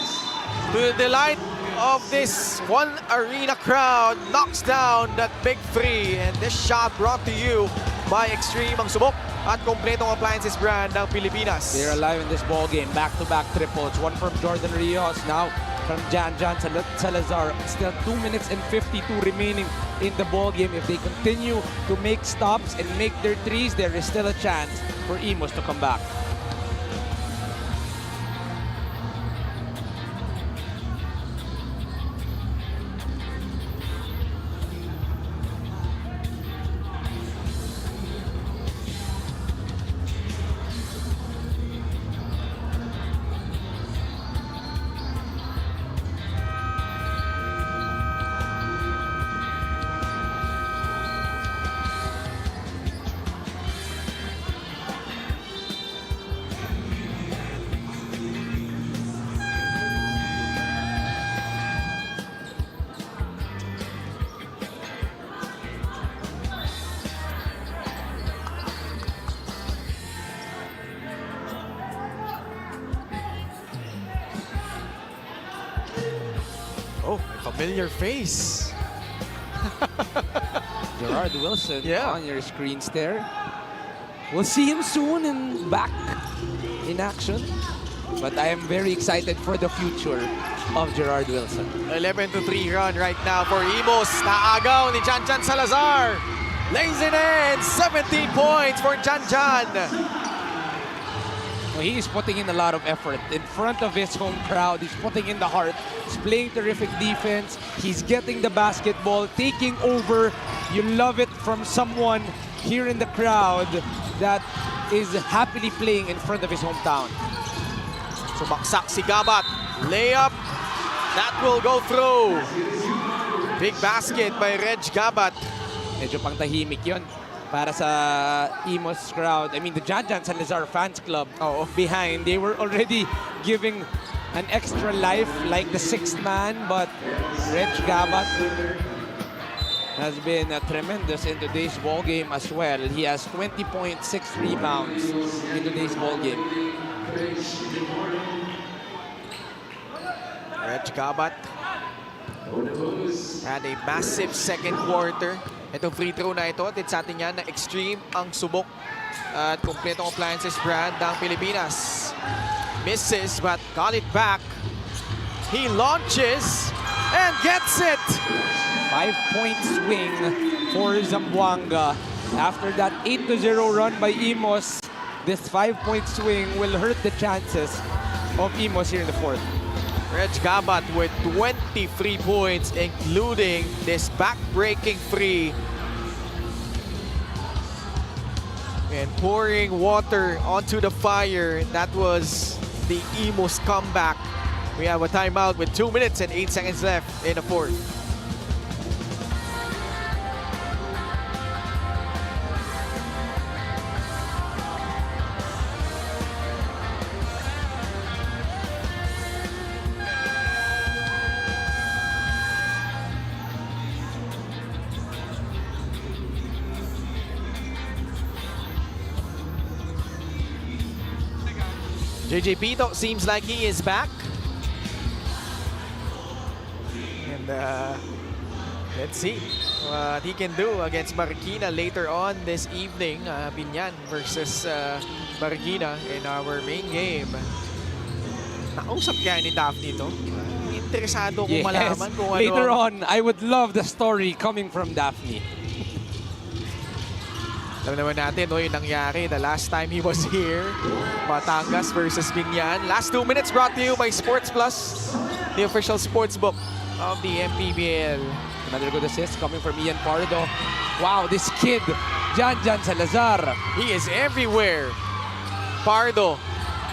to the delight of this one arena crowd, knocks down that big three. And this shot brought to you by Extreme, ang subok at kompletong appliances brand ng Pilipinas. They're alive in this ball game. Back-to-back triples. One from Jordan Rios, now from Janjan Salazar. Still 2 minutes and 52 remaining in the ball game. If they continue to make stops and make their threes, there is still a chance for Imus to come back. Oh, familiar face. Gerard Wilson Yeah. on your screens there. We'll see him soon and back in action. But I am very excited for the future of Gerard Wilson. 11-3 run right now for Imus. Naagaw ni Janjan Salazar. Lays it in. 17 points for Janjan. Well, he is putting in a lot of effort in front of his home crowd. He's putting in the heart. He's playing terrific defense. He's getting the basketball, taking over. You love it from someone here in the crowd that is happily playing in front of his hometown. Sumaksak si Gabat. Layup. That will go through. Big basket by Reg Gabat. Medyo pang tahimik yun para sa Imus crowd. I mean, the Janjan Salazar fans club behind. They were already giving an extra life like the sixth man, but Reg Gabat has been tremendous in today's ball game as well. He has 20.6 rebounds in today's ball game. Reg Gabat had a massive second quarter. Itong free throw na ito, atin sa atin yan na Extreme ang subok at kompletong appliances brand ng Pilipinas. Misses but got it back. He launches and gets it. 5-point swing for Zamboanga. After that 8-0 run by Imus, this 5-point swing will hurt the chances of Imus here in the fourth. Reg Gabat with 23 points, including this back-breaking free. And pouring water onto the fire. That was the Imus comeback. We have a timeout with 2 minutes and 8 seconds left in the fourth. JJ Pito seems like he is back. And let's see. what he can do against Marikina later on this evening. Binyan versus Marikina in our main game. Nakausap kaya ni Daphne ito? Interesado kong malaman kung ano. Later on, I would love the story coming from Daphne. Alam naman natin, no, yung nangyari the last time he was here. Batangas versus Binyan. Last 2 minutes brought to you by Sports Plus, the official sports book of the MPBL. Another good assist coming from Ian Pardo. Wow, this kid, Jan Salazar. He is everywhere. Pardo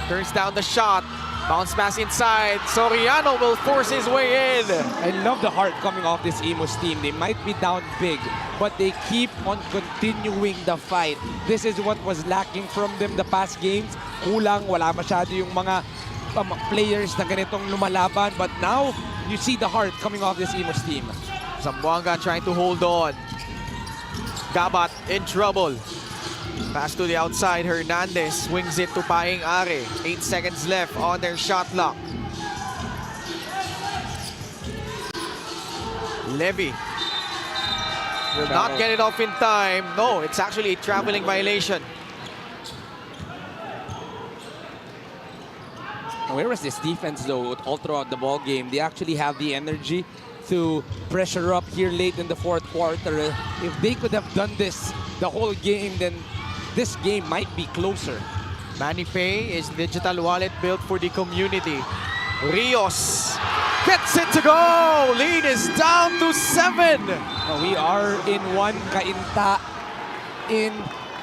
turns down the shot. Bounce pass inside. Soriano will force his way in. I love the heart coming off this Imus team. They might be down big, but they keep on continuing the fight. This is what was lacking from them the past games. Kulang, wala masyado yung mga players na ganitong lumalaban. But now, you see the heart coming off this Imus team. Zamboanga trying to hold on. Gabat in trouble. Pass to the outside. Hernandez swings it to Paing Are. 8 seconds left on their shot clock. Levy will not get it off in time. No, it's actually a traveling violation. Where was this defense though all throughout the ball game? They actually have the energy to pressure up here late in the fourth quarter. If they could have done this the whole game, then this game might be closer. Manny Pay is digital wallet built for the community. Rios gets it to go. Lead is down to 7. We are in one kainta in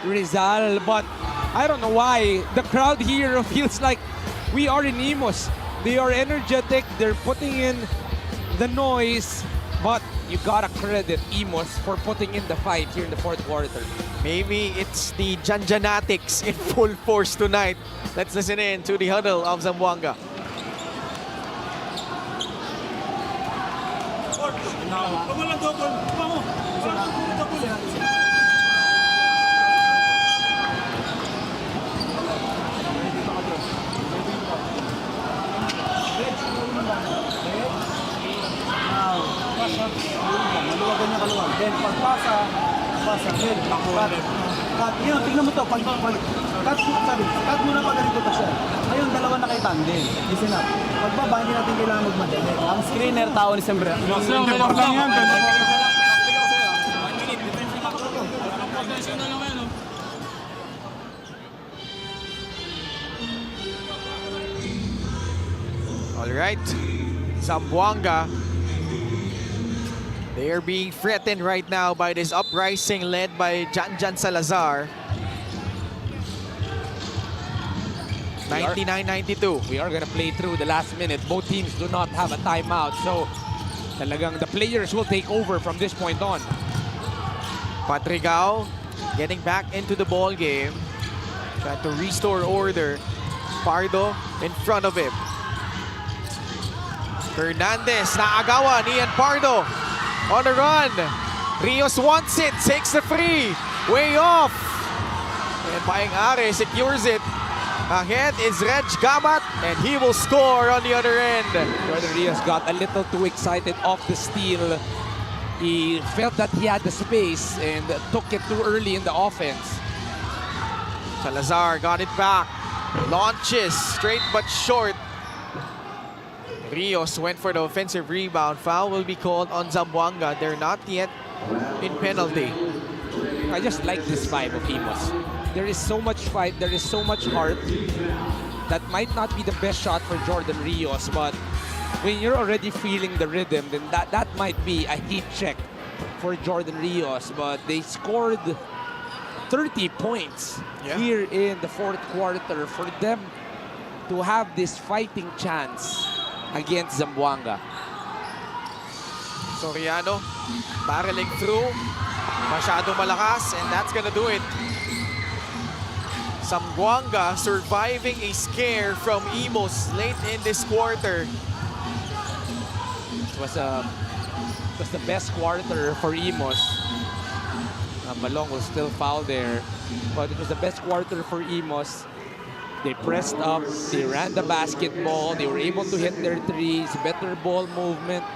Rizal, but I don't know why the crowd here feels like we are in Imus. They are energetic. They're putting in the noise, but you gotta credit Imus for putting in the fight here in the fourth quarter. Maybe it's the Janjanatics in full force tonight. Let's listen in to the huddle of Zamboanga. Maluwagan niya kaluwag. Then pagpasa, then cut. Yun, tignan mo to. Cut muna pag ganito pa siya. Ngayon, dalawa na kay tandem. Listen up. Pagbaba, hindi natin kailangan magmadali. Ang screener, tao ni Sembra. All right, Zamboanga. They are being threatened right now by this uprising led by Jan Salazar. 99-92. We are gonna play through the last minute. Both teams do not have a timeout, so talagang the players will take over from this point on. Patrigao getting back into the ball game. Trying to restore order. Pardo in front of him. Hernandez, naagawan, Ian Pardo on the run. Rios wants it, takes the free, way off. And Paing Are secures it. Ahead is Reg Gabat, and he will score on the other end. Jordan Rios got a little too excited off the steal. He felt that he had the space and took it too early in the offense. Salazar got it back. Launches, straight but short. Rios went for the offensive rebound. Foul will be called on Zamboanga. They're not yet in penalty. I just like this vibe of Imus. There is so much fight, there is so much heart. That might not be the best shot for Jordan Rios, but when you're already feeling the rhythm, then that might be a heat check for Jordan Rios. But they scored 30 points here in the fourth quarter for them to have this fighting chance against Zamboanga. Soriano barreling through. Masyadong malakas, and that's gonna do it. Zamboanga surviving a scare from Imus late in this quarter. It was the best quarter for Imus. Malong will still foul there, but it was the best quarter for Imus. They pressed up, they ran the basketball, they were able to hit their threes, better ball movement.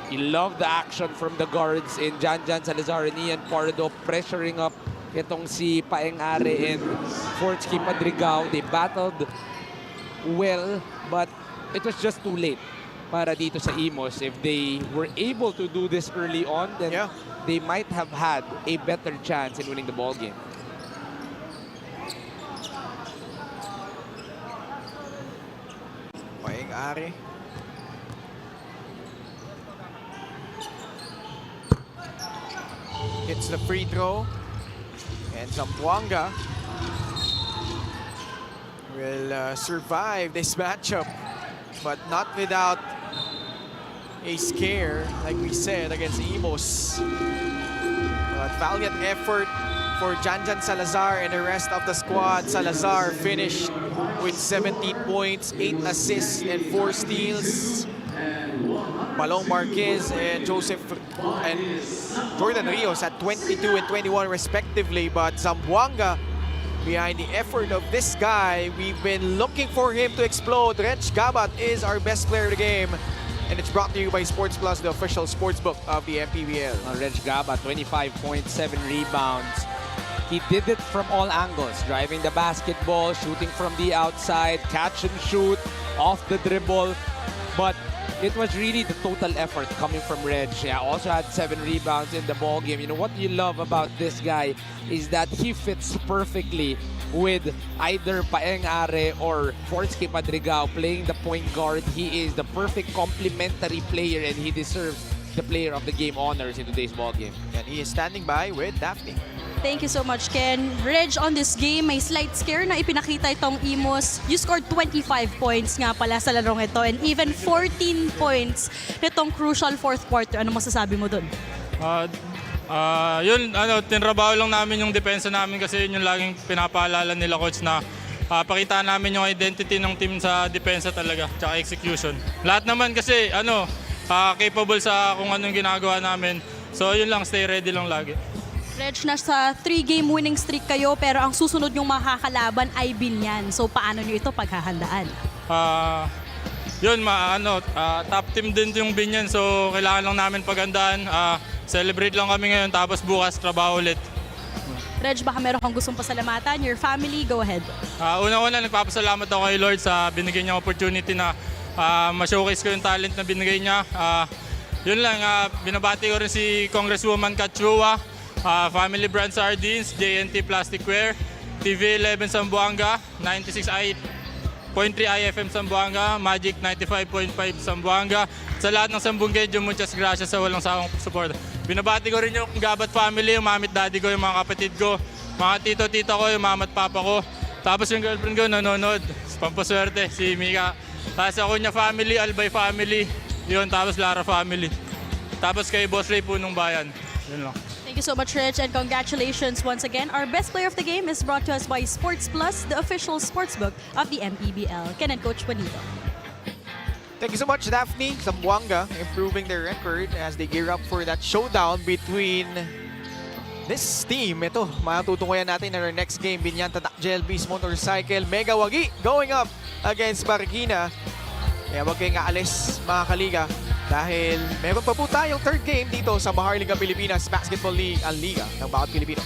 You love the action from the guards in Jan Salazar and Ian Pardo pressuring up itong si Paeng Are and Fortsky Padrigao. They battled well, but it was just too late para dito sa Imus. If they were able to do this early on, then they might have had a better chance in winning the ball game. Paeng Are. Hits the free throw. And Zamboanga will survive this matchup, but not without a scare, like we said, against Imus. But valiant effort for Jan Salazar and the rest of the squad. Salazar finished with 17 points, 8 assists, and 4 steals. Balong Marquez and Joseph and Jordan Rios at 22 and 21 respectively, but Zamboanga behind the effort of this guy. We've been looking for him to explode. Reg Gabat is our best player of the game, and it's brought to you by Sports Plus, the official sportsbook of the MPBL. Reg Gabat, 25.7 rebounds. He did it from all angles, driving the basketball, shooting from the outside, catch and shoot, off the dribble. But it was really the total effort coming from Reg. Yeah, also had 7 rebounds in the ball game. You know what you love about this guy is that he fits perfectly with either Paeng Are or Fortsky Padrigao playing the point guard. He is the perfect complementary player, and he deserves the player of the game honors in today's ball game. And he is standing by with Daphne. Thank you so much, Ken. Reg, on this game, may slight scare na ipinakita itong Imus. You scored 25 points nga pala sa larong ito and even 14 points nitong crucial fourth quarter. Ano masasabi mo dun? Tinrabaho lang namin yung depensa namin kasi yun yung laging pinapaalala nila coach na pakita namin yung identity ng team sa depensa talaga, tsaka execution. Lahat naman kasi capable sa kung anong ginagawa namin. So yun lang, stay ready lang lagi. Reg, nasa 3-game winning streak kayo pero ang susunod yung makakalaban ay Binyan. So paano nyo ito paghahandaan? Top team din yung Binyan, so kailangan lang namin paghandaan. Celebrate lang kami ngayon, tapos bukas trabaho ulit. Reg, baka meron kang gustong pasalamatan? Your family, go ahead. Una-una, nagpapasalamat ako kay Lord sa binigay niya opportunity na ma-showcase ko yung talent na binigay niya. Yun lang, binabati ko rin si Congresswoman Katchua, Family Brand Sardines, JNT Plasticware, TV11 Zamboanga, 96.3 IFM Zamboanga, Magic 95.5 Zamboanga. Sa lahat ng Zamboangueño, muchas gracias sa walang sawang support. Binabati ko rin yung Gabat family, yung mama at daddy ko, yung mga kapatid ko, mga tito-tita ko, yung mama at papa ko. Tapos yung girlfriend ko nanonood, pampaswerte, si Mika. Tapos ako niya family, Albay family, yun, tapos Lara family. Tapos kay Boss Ray Punong Bayan. Yun lang. Thank you so much, Reg, and congratulations once again. Our best player of the game is brought to us by Sports Plus, the official sportsbook of the MPBL. Ken and Coach Juanito. Thank you so much, Daphne. Zamboanga improving their record as they gear up for that showdown between this team. Ito, matutunguyan natin in our next game. Binyan Tatak JLB's Motorcycle Mega Wagi going up against Marikina. Kaya huwag kayong aalis, mga kaliga, dahil meron pa po tayong third game dito sa Maharlika Pilipinas Basketball League, ang Liga ng Bawat Pilipino.